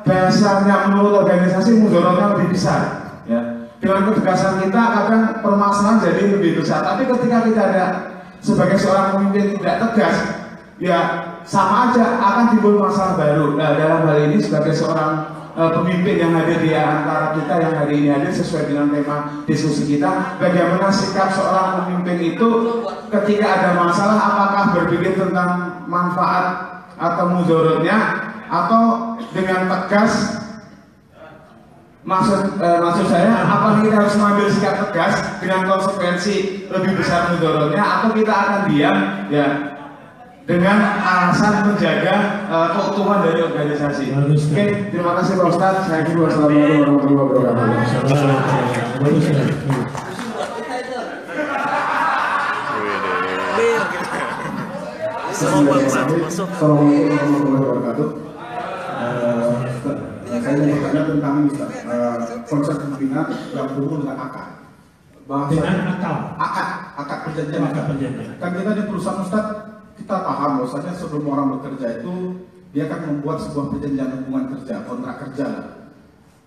bahasanya menurut organisasi mudaratnya lebih besar. Ya. Dengan ketegasan kita, kadang permasalahan jadi lebih besar. Tapi ketika kita ada sebagai seorang pemimpin tidak tegas, ya sama aja akan timbul masalah baru. Nah, dalam hal ini sebagai seorang pemimpin yang hadir di antara kita yang hari ini hadir sesuai dengan tema diskusi kita, bagaimana sikap seorang pemimpin itu ketika ada masalah, apakah berpikir tentang manfaat atau mudaratnya, atau dengan tegas, maksud saya, apakah kita harus mengambil sikap tegas dengan konsekuensi lebih besar mudaratnya, atau kita akan diam ya dengan alasan menjaga keutuhan dari organisasi. Oke, terima kasih Pak Ustadz. Saya kira wassalamualaikum warahmatullahi wabarakatuh. Assalamualaikum warahmatullahi wabarakatuh. Saya ingin bertanya tentang ini, konsep pimpinan yang berhubungan dengan akad. Akad perjanjian. Kan kita di perusahaan Ustadz, kita paham bahwasanya sebelum orang bekerja itu dia akan membuat sebuah perjanjian hubungan kerja, kontrak kerja.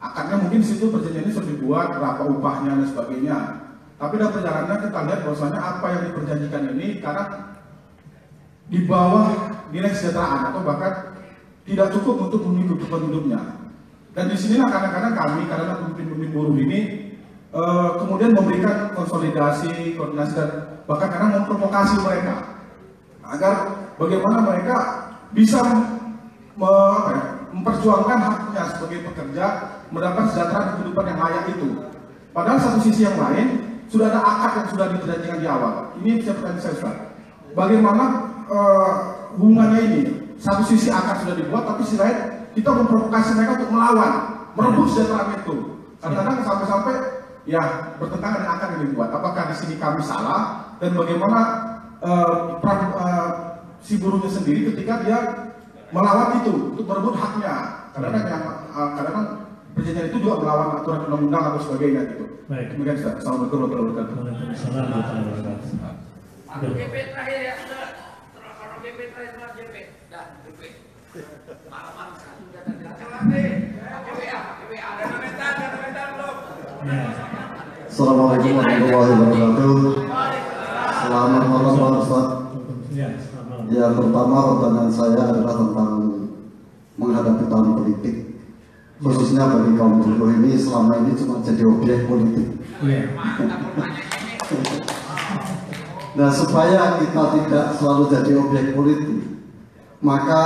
Akadnya mungkin di situ perjanjian ini sudah dibuat, berapa upahnya dan sebagainya. Tapi dalam perjalanannya kita lihat bahwasanya apa yang diperjanjikan ini kadang di bawah nilai kesejahteraan atau bahkan tidak cukup untuk menghidupi hidupnya. Dan di sinilah kadang-kadang kami, karena pemimpin-pemimpin buruh ini kemudian memberikan konsolidasi, koordinasi, dan bahkan kadang memprovokasi mereka agar bagaimana mereka bisa memperjuangkan haknya sebagai pekerja, mendapatkan kesejahteraan kehidupan yang layak itu. Padahal satu sisi yang lain sudah ada akad yang sudah diperjanjikan di awal. Ini bisa pertanyaan saya Ustaz. Bagaimana hubungannya ini? Satu sisi akad sudah dibuat, tapi sisi lain kita memprovokasi mereka untuk melawan, merebut kesejahteraan itu. Kadang-kadang sampai-sampai ya bertentangan dengan akad yang dibuat. Apakah di sini kami salah, dan bagaimana si buruhnya sendiri ketika dia melawan itu untuk merebut haknya? Kadang-kadang perjanjian itu juga melawan aturan undang-undang atau sebagainya gitu. Baik. Kemudian Assalamualaikum warahmatullahi wabarakatuh. Waalaikumsalam warahmatullahi wabarakatuh. GP terakhir ya, kalau GP terakhir setelah GP, dan GP malam-malam sekali sudah ada komentar belum? Assalamualaikum warahmatullahi wabarakatuh. Selamat malam Pak Ustaz. Yang pertama pertanyaan saya adalah tentang menghadapi tahun politik, khususnya bagi kaum buruh ini selama ini cuma jadi objek politik. Nah, supaya kita tidak selalu jadi objek politik, maka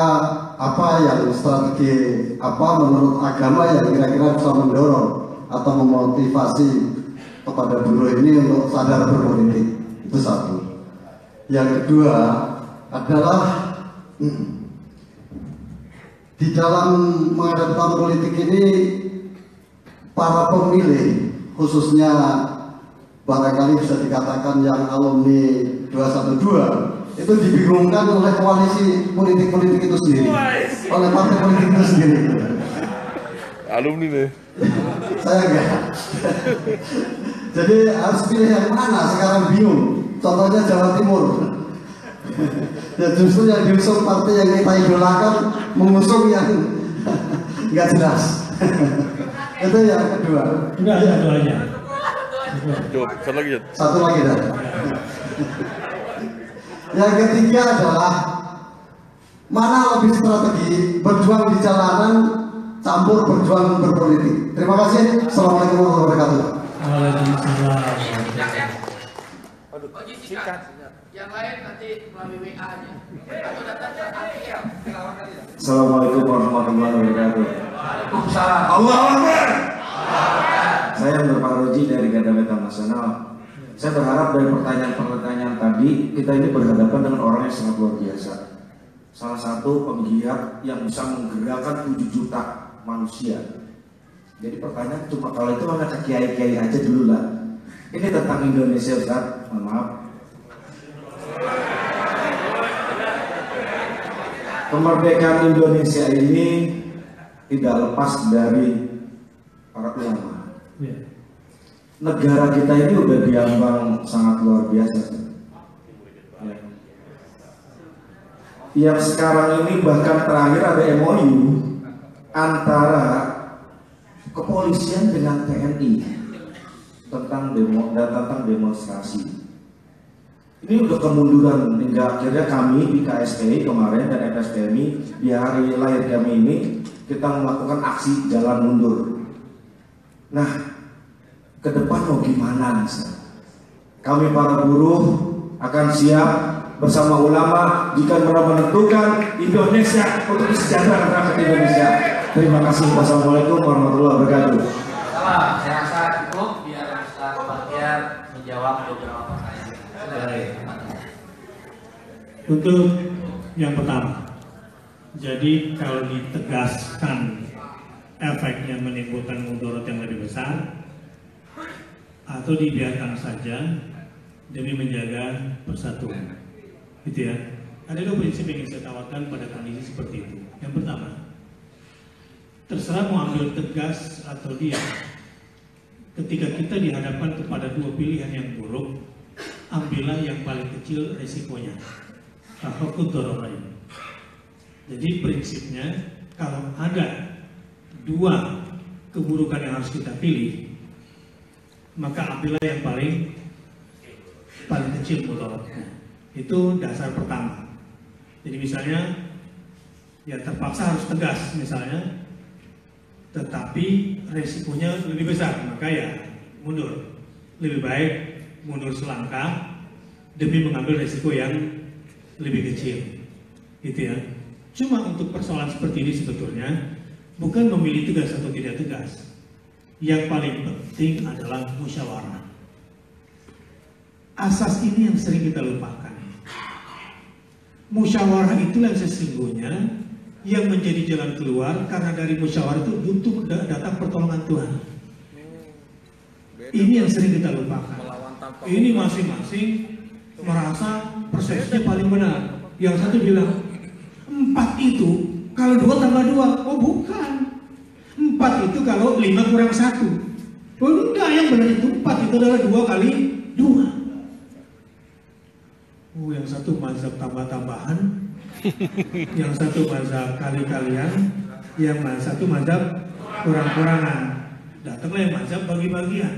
apa yang strategi menurut agama yang kira-kira bisa mendorong atau memotivasi kepada buruh ini untuk sadar berpolitik? Itu satu. Yang kedua adalah di dalam menghadapi tahun politik ini, para pemilih khususnya barangkali bisa dikatakan yang alumni 212 itu dibingungkan oleh koalisi politik-politik itu sendiri, oleh partai politik itu sendiri. Alumni deh. Saya enggak. Jadi harus pilih yang mana, sekarang bingung. Contohnya Jawa Timur. Ya justru yang diusung partai yang kita idolakan mengusung yang nggak jelas. Itu yang kedua. Enggak ada doanya. Coba, satu lagi dah. Yang ketiga adalah Mana lebih strategi, berjuang di jalanan, campur berjuang berpolitik. Terima kasih. Assalamualaikum warahmatullahi wabarakatuh. Waalaikumsalam. Yang lain nanti melalui WA aja. Atau datang ke ATL. Assalamualaikum warahmatullahi wabarakatuh. Waalaikumsalam. Allahu Akbar. Saya Pak Roji dari Garda Metal Nasional. Saya berharap dari pertanyaan-pertanyaan tadi kita ini berhadapan dengan orang yang sangat luar biasa. Salah satu penggiat yang bisa menggerakkan 7 juta manusia. Jadi pertanyaan cuma kalau itu hanya ke kiai-kiai aja dulu lah. Ini tentang Indonesia, Ustaz. Mohon maaf. Kemerdekaan Indonesia ini tidak lepas dari para ulama. Negara kita ini udah diambang sangat luar biasa. Ya. Yang sekarang ini bahkan terakhir ada MOU antara kepolisian dengan TNI tentang demonstrasi. Ini udah kemunduran hingga akhirnya kami di KSPI kemarin dan FSPMI di hari lahir kami ini kita melakukan aksi jalan mundur. Nah, ke depan mau gimana nih? Kami para buruh akan siap bersama ulama jika menentukan Indonesia untuk sejahtera rakyat Indonesia. Terima kasih. Wassalamualaikum warahmatullahi wabarakatuh. Salam, saya rasa cukup biar Ustaz Bahtiar menjawab beberapa pertanyaan. Untuk yang pertama, jadi kalau ditegaskan efeknya menimbulkan mudarat yang lebih besar atau dibiarkan saja demi menjaga persatuan, gitu ya. Ada 2 prinsip yang ingin saya tawarkan pada kondisi seperti itu. Yang pertama, terserah mau ambil tegas atau diam. Ketika kita dihadapkan kepada 2 pilihan yang buruk, ambillah yang paling kecil resikonya. Jadi prinsipnya kalau ada 2 keburukan yang harus kita pilih, maka ambillah yang paling kecil mudaratnya. Itu dasar pertama. Jadi misalnya ya terpaksa harus tegas misalnya, tetapi resikonya lebih besar, maka ya mundur. Lebih baik mundur selangkah demi mengambil resiko yang lebih kecil, gitu ya. Cuma untuk persoalan seperti ini sebetulnya bukan memilih tegas atau tidak tegas. Yang paling penting adalah musyawarah. Asas ini yang sering kita lupakan. Musyawarah itulah yang sesungguhnya yang menjadi jalan keluar, karena dari musyawarah itu butuh datang pertolongan Tuhan. Ini yang sering kita lupakan. Ini masing-masing merasa persepsinya paling benar. Yang satu bilang 4 itu kalau 2 tambah 2. Oh bukan, 4 itu kalau 5 kurang 1. Oh enggak, yang benar itu 4 itu adalah 2 kali 2. Oh yang satu mazhab tambah-tambahan, yang satu mazhab kali-kalian, yang satu mazhab kurang-kurangan. Datanglah yang mazhab bagi-bagian.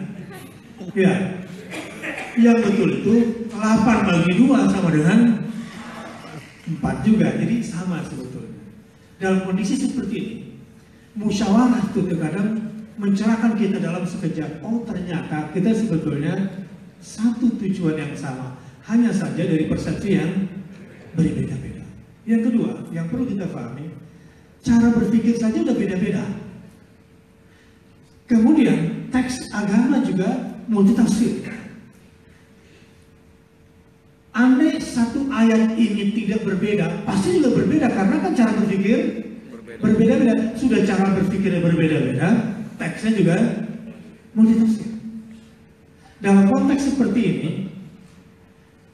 Ya, yang betul itu 8 bagi 2 sama dengan 4 juga, jadi sama sebetulnya. Dalam kondisi seperti ini, musyawarah itu terkadang mencerahkan kita dalam sekejap. Oh ternyata kita sebetulnya satu tujuan yang sama, hanya saja dari persepsi yang berbeda-beda. Yang kedua, yang perlu kita pahami, cara berpikir saja udah beda-beda. Kemudian teks agama juga multitafsir. Andai satu ayat ini tidak berbeda, pasti juga berbeda karena kan cara berpikir berbeda-beda. Sudah cara berpikirnya berbeda-beda, teksnya juga multitafsir. Dalam konteks seperti ini,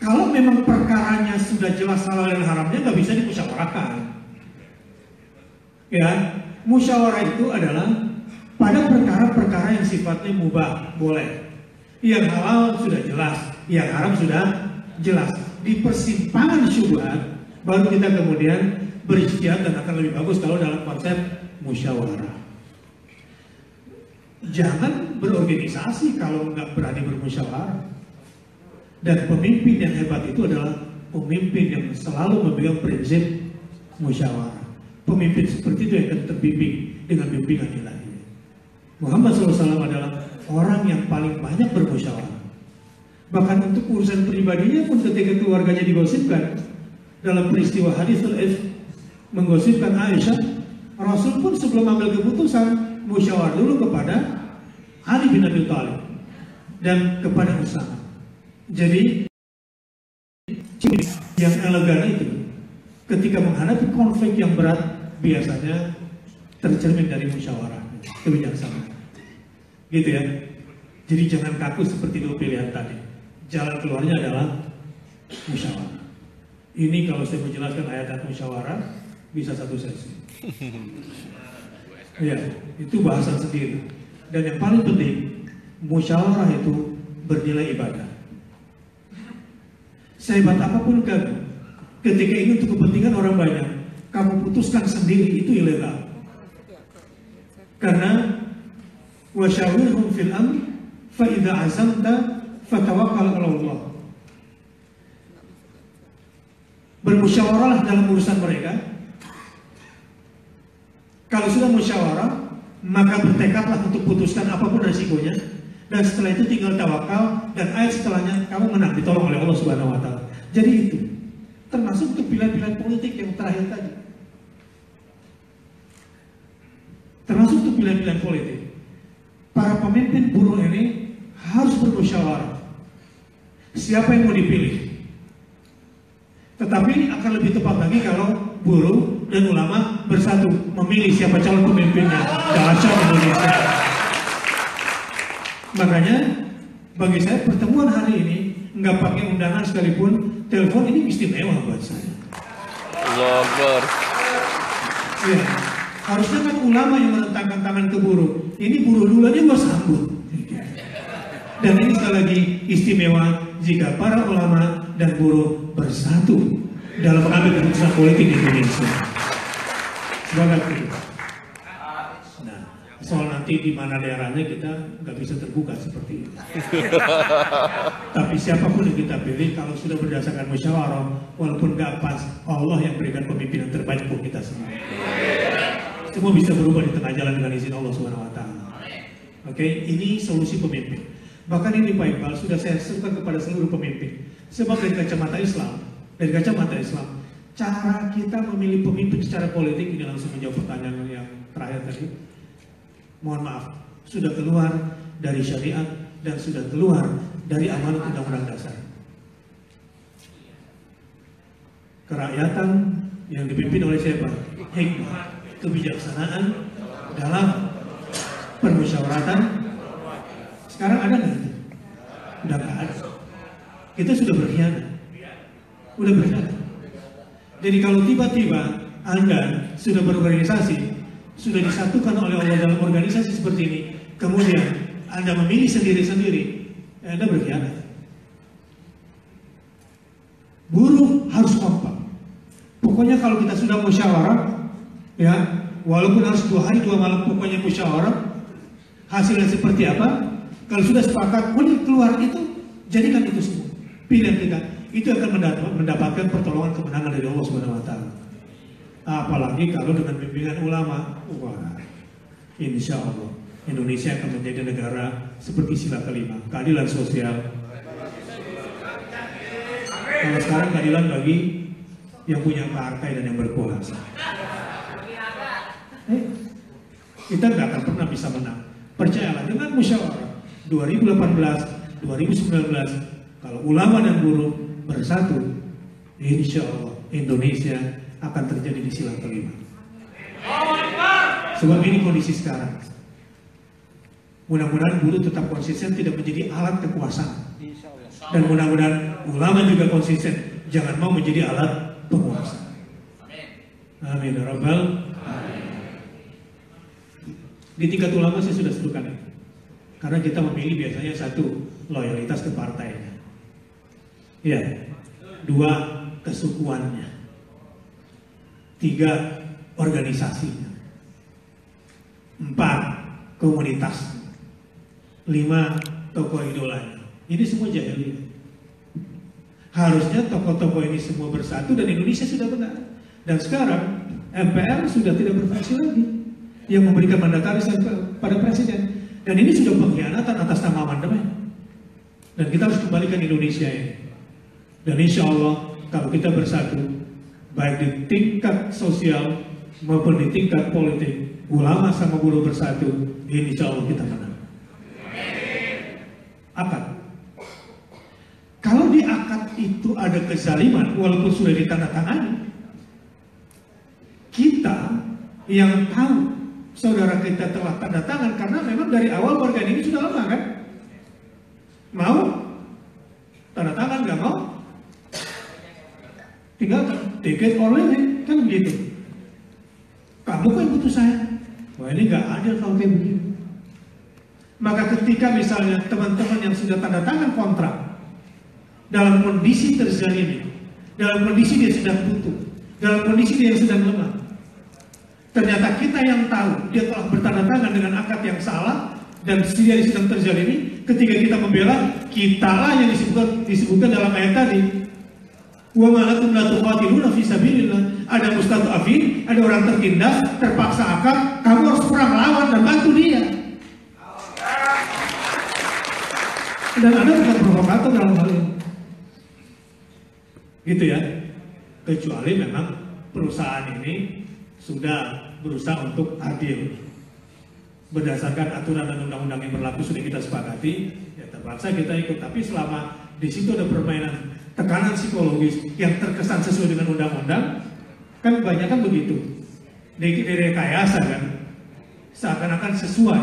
kalau memang perkaranya sudah jelas halal dan haramnya, nggak bisa dimusyawarahkan. Ya, musyawarah itu adalah pada perkara-perkara yang sifatnya mubah, boleh. Yang halal sudah jelas, yang haram sudah jelas. Di persimpangan syubhat baru kita kemudian berijtihad, dan akan lebih bagus kalau dalam konsep musyawarah. Jangan berorganisasi kalau nggak berani bermusyawarah. Dan pemimpin yang hebat itu adalah pemimpin yang selalu memegang prinsip musyawarah. Pemimpin seperti itu yang akan terbimbing dengan bimbingan ilahi. Muhammad SAW adalah orang yang paling banyak bermusyawarah. Bahkan untuk urusan pribadinya pun ketika keluarganya digosipkan, dalam peristiwa haditsul ifk menggosipkan Aisyah, Rasul pun sebelum ambil keputusan musyawarah dulu kepada Ali bin Abi Thalib dan kepada Usama. Jadi yang elegan itu ketika menghadapi konflik yang berat biasanya tercermin dari musyawarah, kebijaksanaan. Gitu ya. Jadi jangan kaku seperti dua pilihan tadi. Jalan keluarnya adalah musyawarah. Ini kalau saya menjelaskan ayat musyawarah bisa satu sesi. Ya, itu bahasan sendiri. Dan yang paling penting, musyawarah itu bernilai ibadah. Sehebat apapun kamu, ketika ini untuk kepentingan orang banyak, kamu putuskan sendiri, itu ilegal. Karena wasyawirhum fil amr fa idza azamta fatawakkal 'ala Allah. Bermusyawarahlah dalam urusan mereka. Kalau sudah musyawarah, maka bertekadlah untuk putuskan apapun resikonya. Dan setelah itu tinggal tawakal, dan ayat setelahnya kamu menang, ditolong oleh Allah Subhanahu wa Ta'ala. Jadi itu termasuk untuk pilihan-pilihan politik yang terakhir tadi. Termasuk untuk pilihan-pilihan politik. Para pemimpin buruh ini harus bermusyawarah. Siapa yang mau dipilih? Tetapi akan lebih tepat lagi kalau buruh dan ulama bersatu memilih siapa calon pemimpinnya. Dahsyat Indonesia. Makanya bagi saya pertemuan hari ini nggak pakai undangan sekalipun, telepon ini istimewa buat saya. Lover. Ya, harusnya kan ulama yang menentangkan tangan ke buruh. Ini buruh dulu aja gua sambut. Dan ini sekali lagi istimewa jika para ulama dan buruh bersatu dalam mengambil keputusan politik di Indonesia. Semangat kita. Nah, soal nanti di mana daerahnya kita nggak bisa terbuka seperti itu. Tapi siapapun yang kita pilih, kalau sudah berdasarkan musyawarah, walaupun nggak pas, Allah yang berikan pemimpin yang terbaik untuk kita semua. Semua bisa berubah di tengah jalan dengan izin Allah Subhanahu wa Ta'ala. Oke, ini solusi pemimpin. Bahkan ini Pak Iqbal sudah saya serukan kepada seluruh pemimpin. Sebab dari kacamata Islam, cara kita memilih pemimpin secara politik, ini langsung menjawab pertanyaan yang terakhir tadi. Mohon maaf, sudah keluar dari syariat dan sudah keluar dari amanat undang-undang dasar. Kerakyatan yang dipimpin oleh siapa? Hikmah, kebijaksanaan dalam permusyawaratan. Sekarang ada nggak itu? Udah nggak ada. Kita sudah berkhianat. Udah berkhianat. Jadi kalau tiba-tiba Anda sudah berorganisasi, sudah disatukan oleh Allah dalam organisasi seperti ini, kemudian Anda memilih sendiri-sendiri, Anda berkhianat. Buruh harus kompak. Pokoknya kalau kita sudah musyawarah, ya, walaupun harus 2 hari 2 malam, pokoknya musyawarah, hasilnya seperti apa? Kalau sudah sepakat, keluar itu, jadikan itu semua. Pilihan kita, itu akan mendapatkan pertolongan kemenangan dari Allah Subhanahu wa Ta'ala. Apalagi kalau dengan bimbingan ulama, wah, insya Allah Indonesia akan menjadi negara seperti sila kelima, keadilan sosial. Kalau sekarang keadilan bagi yang punya partai dan yang berkuasa. Kita nggak akan pernah bisa menang. Percayalah, dengan musyawarah 2018, 2019, kalau ulama dan buruh bersatu, insya Allah Indonesia akan terjadi di sila kelima. Sebab ini kondisi sekarang. Mudah-mudahan buruh tetap konsisten, tidak menjadi alat kekuasaan. Dan mudah-mudahan ulama juga konsisten, jangan mau menjadi alat penguasa. Amin ya Rabbal. Di tingkat ulama saya sudah serukan ini. Karena kita memilih biasanya 1, loyalitas ke partainya. Ya, 2, kesukuannya. 3, organisasinya. 4, komunitasnya. 5, tokoh idolanya. Ini semua jahiliyah. Harusnya tokoh-tokoh ini semua bersatu dan Indonesia sudah benar. Dan sekarang MPR sudah tidak berfungsi lagi yang memberikan mandataris pada presiden. Dan ini sudah pengkhianatan atas nama amandemen. Dan kita harus kembalikan Indonesia ini. Dan insya Allah kalau kita bersatu, baik di tingkat sosial maupun di tingkat politik, ulama sama buruh bersatu, insya Allah kita menang. Akad. Kalau di akad itu ada kezaliman, walaupun sudah ditandatangani, kita yang tahu saudara kita telah tanda tangan, karena memang dari awal warga ini sudah lama kan? Mau tanda tangan, nggak mau tinggalkan, take it or leave it, kan begitu. Kamu kan butuh saya. Wah, ini nggak adil kalau kayak begini. Maka ketika misalnya teman-teman yang sudah tanda tangan kontrak dalam kondisi terzalimi, dalam kondisi dia sedang butuh, dalam kondisi dia sedang lemah, ternyata kita yang tahu dia telah bertanda tangan dengan akad yang salah dan dia sedang terzalimi, ketika kita membela, kitalah yang disebutkan dalam ayat tadi. Wa ma lakum la tuqatiluna fi sabilillah. Ada mustad'afin, ada orang tertindas, terpaksa akad, kamu harus perang lawan dan bantu dia. Dan Anda bukan provokator dalam hal ini. Gitu ya. Kecuali memang perusahaan ini sudah berusaha untuk adil. Berdasarkan aturan dan undang-undang yang berlaku sudah kita sepakati, ya terpaksa kita ikut. Tapi selama di situ ada permainan tekanan psikologis yang terkesan sesuai dengan undang-undang, kan banyak kan begitu. Direkayasa kan, seakan-akan sesuai.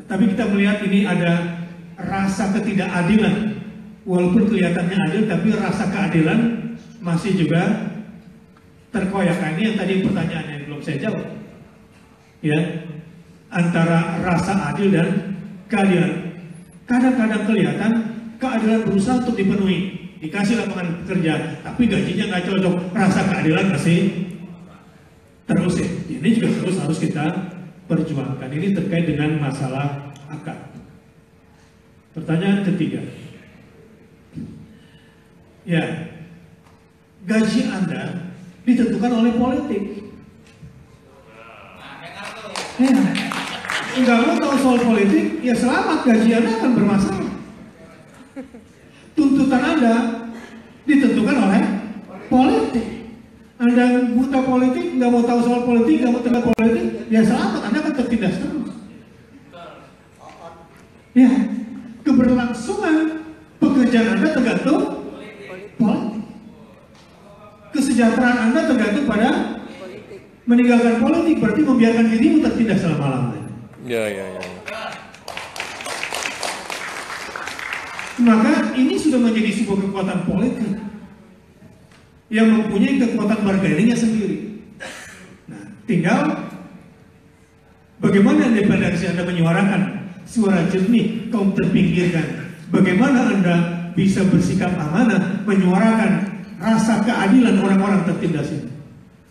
Tapi kita melihat ini ada rasa ketidakadilan. Walaupun kelihatannya adil, tapi rasa keadilan masih juga terkoyak. Ini yang tadi pertanyaannya yang belum saya jawab. Ya, antara rasa adil dan keadilan. Kadang-kadang kelihatan keadilan berusaha untuk dipenuhi, dikasih lapangan kerja, tapi gajinya nggak cocok, rasa keadilan masih terus ya. Ini juga terus harus kita perjuangkan. Ini terkait dengan masalah akad. Pertanyaan ketiga, ya, gaji Anda ditentukan oleh politik. Ya, nggak mau tahu soal politik, ya selamat, gaji Anda akan bermasalah. Tuntutan Anda ditentukan oleh politik. Anda buta politik, nggak mau tahu soal politik, nggak mau tentang politik, ya selamat, Anda akan tertindas terus. Ya, keberlangsungan pekerjaan Anda tergantung politik. Kesejahteraan Anda tergantung pada meninggalkan politik, berarti membiarkan dirimu tertindas selama-lamanya. Ya. Maka ini sudah menjadi sebuah kekuatan politik yang mempunyai kekuatan bargainingnya sendiri. Nah, tinggal bagaimana independensi Anda menyuarakan suara jernih, kaum terpinggirkan. Bagaimana Anda bisa bersikap amanah menyuarakan rasa keadilan orang-orang tertindas ini.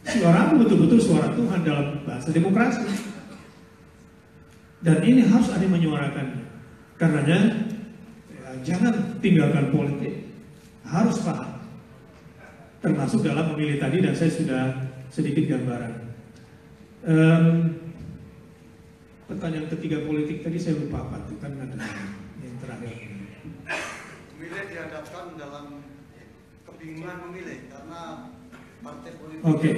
Suaramu betul-betul suara Tuhan dalam bahasa demokrasi. Dan ini harus ada yang menyuarakannya. Karenanya jangan tinggalkan politik, harus paham. Termasuk dalam memilih tadi, dan saya sudah sedikit gambaran. Pertanyaan ketiga politik tadi saya lupa apa tuh, kan ada yang terakhir. Memilih dihadapkan dalam kebingungan memilih karena partai politik. Oke.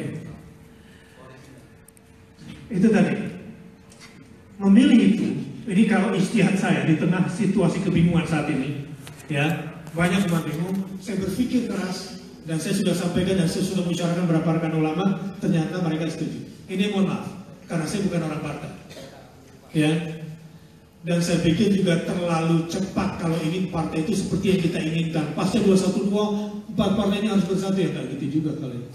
Itu tadi. Memilih itu. Ini kalau ijtihad saya di tengah situasi kebingungan saat ini, ya banyak umat bingung. Saya berpikir keras dan saya sudah sampaikan dan saya sudah membicarakan beberapa rekan ulama, ternyata mereka setuju. Ini mohon maaf, karena saya bukan orang partai, ya. Dan saya pikir juga terlalu cepat kalau ingin partai itu seperti yang kita inginkan. Pasca 212, 4 partai ini harus bersatu, ya nggak gitu juga kali.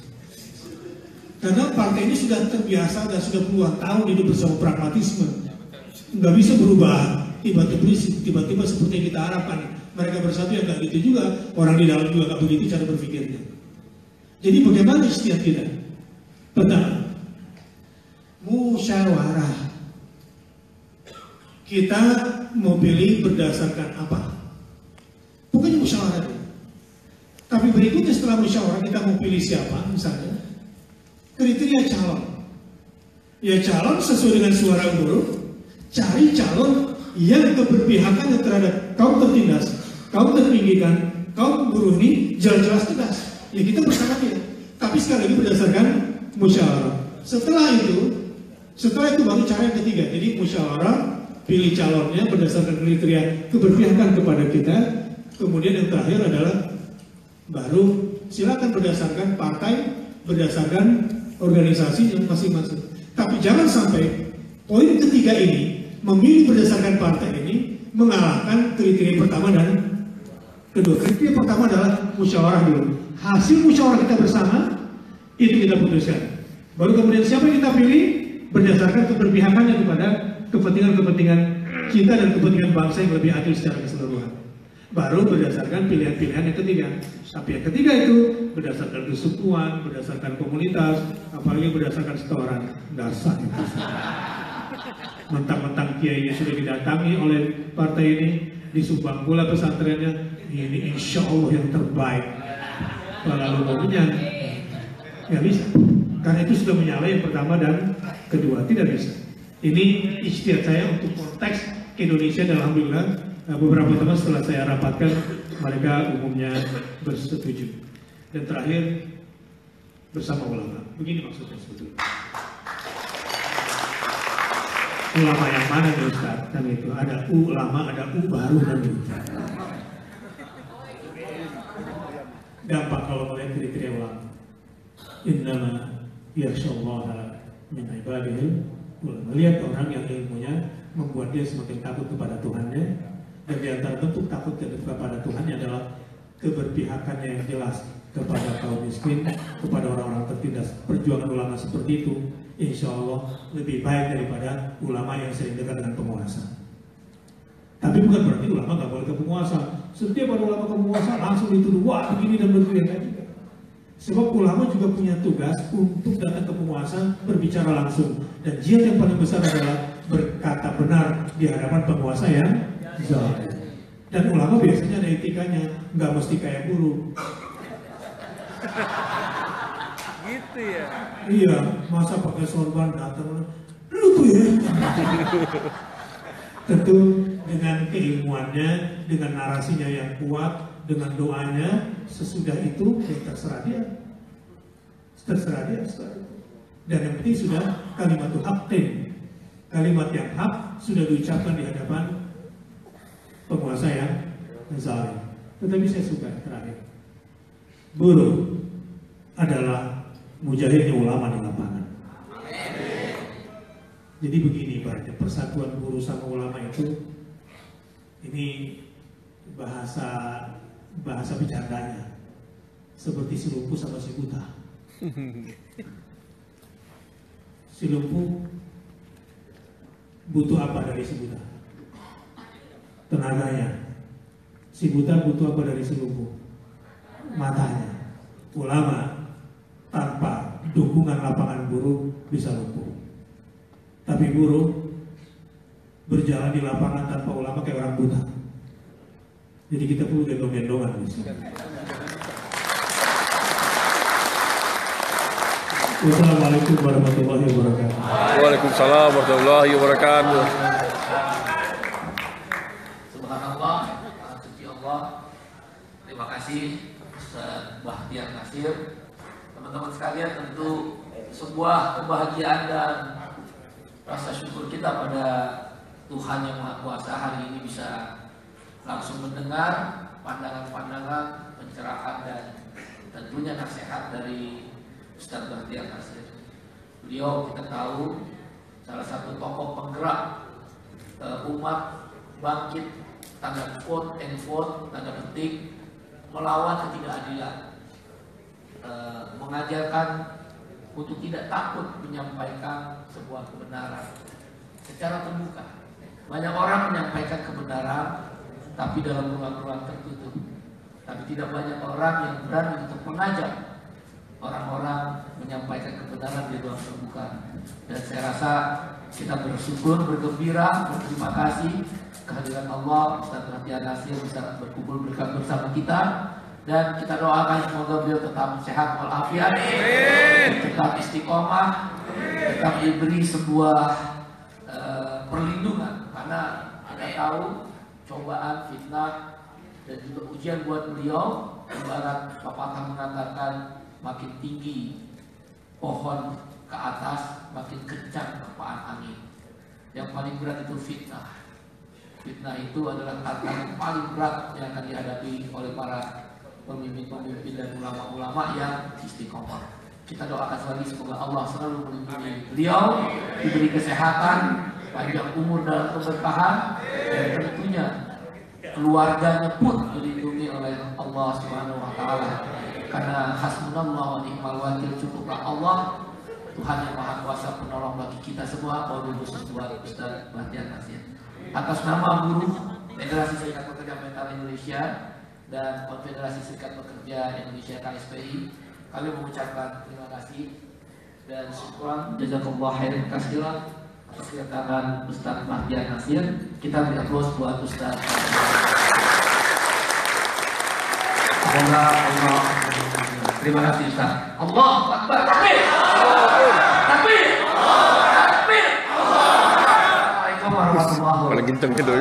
Karena partai ini sudah terbiasa dan sudah puluhan tahun hidup bersama pragmatisme. Nggak bisa berubah tiba-tiba seperti yang kita harapkan. Mereka bersatu, ya nggak gitu juga. Orang di dalam juga nggak begitu cara berpikirnya. Jadi bagaimana ijtihad kita? Pertama, musyawarah. Kita mau pilih berdasarkan apa? Bukannya musyawarah. Tapi berikutnya setelah musyawarah kita mau pilih siapa misalnya. kriteria calon. Ya calon sesuai dengan suara buruh, cari calon yang keberpihakan terhadap kaum tertindas, kaum terpinggirkan, kaum buruh ini jelas-jelas tegas. Ya kita bersama dia. Tapi sekali lagi berdasarkan musyawarah. Setelah itu baru cara yang ketiga. Jadi musyawarah, pilih calonnya berdasarkan kriteria keberpihakan kepada kita. Kemudian yang terakhir adalah baru silakan berdasarkan partai, berdasarkan organisasi yang masing-masing. Tapi jangan sampai poin ketiga ini memilih berdasarkan partai ini mengalahkan kriteria pertama dan kedua. Kriteria pertama adalah musyawarah dulu. Hasil musyawarah kita bersama itu kita putuskan. Baru kemudian siapa yang kita pilih berdasarkan keberpihakannya kepada kepentingan-kepentingan kita dan kepentingan bangsa yang lebih adil secara keseluruhan. Baru berdasarkan pilihan-pilihan yang ketiga. Tapi yang ketiga itu berdasarkan kesukuan, berdasarkan komunitas, apalagi berdasarkan setoran. Dasar itu. Mentang-mentang kiainya sudah didatangi oleh partai ini, disumbang pula pesantrennya, ini insya Allah yang terbaik. Lalu ngomongnya nggak bisa, karena itu sudah menyalahi yang pertama dan kedua, tidak bisa. Ini ijtihad saya untuk konteks Indonesia dan alhamdulillah beberapa teman setelah saya rapatkan mereka umumnya bersetuju. Dan terakhir bersama ulama. Begini maksudnya sebetulnya. Ulama yang mana nih Ustaz? Kan itu ada ulama, ada baru dan gampang kalau melihat kriteria ulama. Innama yakhshallaha min ibadihi ulama. Melihat orang yang ilmunya membuat dia semakin takut kepada Tuhannya, dan di antara bentuk takut kepada Tuhannya adalah keberpihakannya yang jelas kepada kaum miskin, kepada orang-orang tertindas. Perjuangan ulama seperti itu insya Allah lebih baik daripada ulama yang sering dekat dengan penguasa. Tapi bukan berarti ulama nggak boleh ke penguasa. Setiap ada ulama ke penguasa langsung dituduh wah begini dan begini. Sebab ulama juga punya tugas untuk datang ke penguasa berbicara langsung. Dan jihad yang paling besar adalah berkata benar di hadapan penguasa yang zalim. Dan ulama biasanya ada etikanya, nggak mesti kayak guru. Gitu ya? Iya, masa pakai sorban datang, lu tuh ya. Tentu dengan keilmuannya, dengan narasinya yang kuat, dengan doanya, sesudah itu ya terserah dia. Terserah dia setelah itu. Dan yang penting sudah kalimatul haqqin. Kalimat yang hak sudah diucapkan di hadapan penguasa yang zalim. Tetapi saya suka terakhir. Buruh adalah mujahidnya ulama di lapangan. Jadi begini ibaratnya persatuan buruh sama ulama itu, ini bahasa bercandanya seperti si lumpuh sama si buta. Si lumpuh butuh apa dari si buta? Tenaganya. Si buta butuh apa dari si lumpuh? Matanya. Ulama tanpa dukungan lapangan buruh bisa lumpuh. Tapi buruh berjalan di lapangan tanpa ulama kayak orang buta. Jadi kita perlu gendong-gendongan. Wassalamualaikum warahmatullahi wabarakatuh. Waalaikumsalam warahmatullahi wabarakatuh. Subhanallah, suci Allah. Terima kasih Ustaz Bahtiar Nasir. Teman-teman sekalian, tentu sebuah kebahagiaan dan rasa syukur kita pada Tuhan Yang Maha Kuasa hari ini bisa langsung mendengar pandangan-pandangan, pencerahan dan tentunya nasihat dari Ustaz Bahtiar Nasir. Beliau kita tahu salah satu tokoh penggerak umat bangkit, tanda quote and quote, tanda petik, melawan ketidakadilan, mengajarkan untuk tidak takut menyampaikan sebuah kebenaran secara terbuka. Banyak orang menyampaikan kebenaran tapi dalam ruang-ruang tertutup. Tapi tidak banyak orang yang berani untuk mengajak orang-orang menyampaikan kebenaran di ruang terbuka. Dan saya rasa kita bersyukur, bergembira, berterima kasih kehadiran Allah, Ustaz Bahtiar Nasir bisa berkumpul bersama kita Dan kita doakan semoga beliau tetap sehat walafiat, tetap istiqomah, tetap diberi sebuah perlindungan, karena kita tahu cobaan, fitnah, dan juga ujian buat beliau. Ibarat pepatah mengatakan, makin tinggi pohon ke atas, makin kencang terpaan angin. Yang paling berat itu fitnah. Fitnah itu adalah tantangan paling berat yang akan dihadapi oleh para pemimpin-pemimpin dan ulama-ulama yang istiqomah. Kita doakan sekali semoga Allah selalu melindungi beliau, diberi kesehatan, panjang umur dalam keberkahan, dan tentunya keluarganya pun dilindungi oleh Allah Subhanahu wa taala. Karena hasbunallah wa ni'mal wakil, cukuplah Allah, Tuhan yang Maha Kuasa, penolong bagi kita semua. Wabillahi taufiq, Ustaz Bahtiar Nasir. Atas nama buruh Federasi Serikat Pekerja Metal Indonesia dan Konfederasi Serikat Pekerja Indonesia KSPI, kami mengucapkan terima kasih dan syukuran jazakallahu khairan katsiran atas kedatangan Ustaz Bahtiar Nasir. Kita beri aplaus buat Ustaz. Semoga Allah. Terima kasih Ustaz. Allahu Akbar. Takbir. Takbir. Takbir. Assalamualaikum warahmatullahi wabarakatuh. Paling kenceng itu.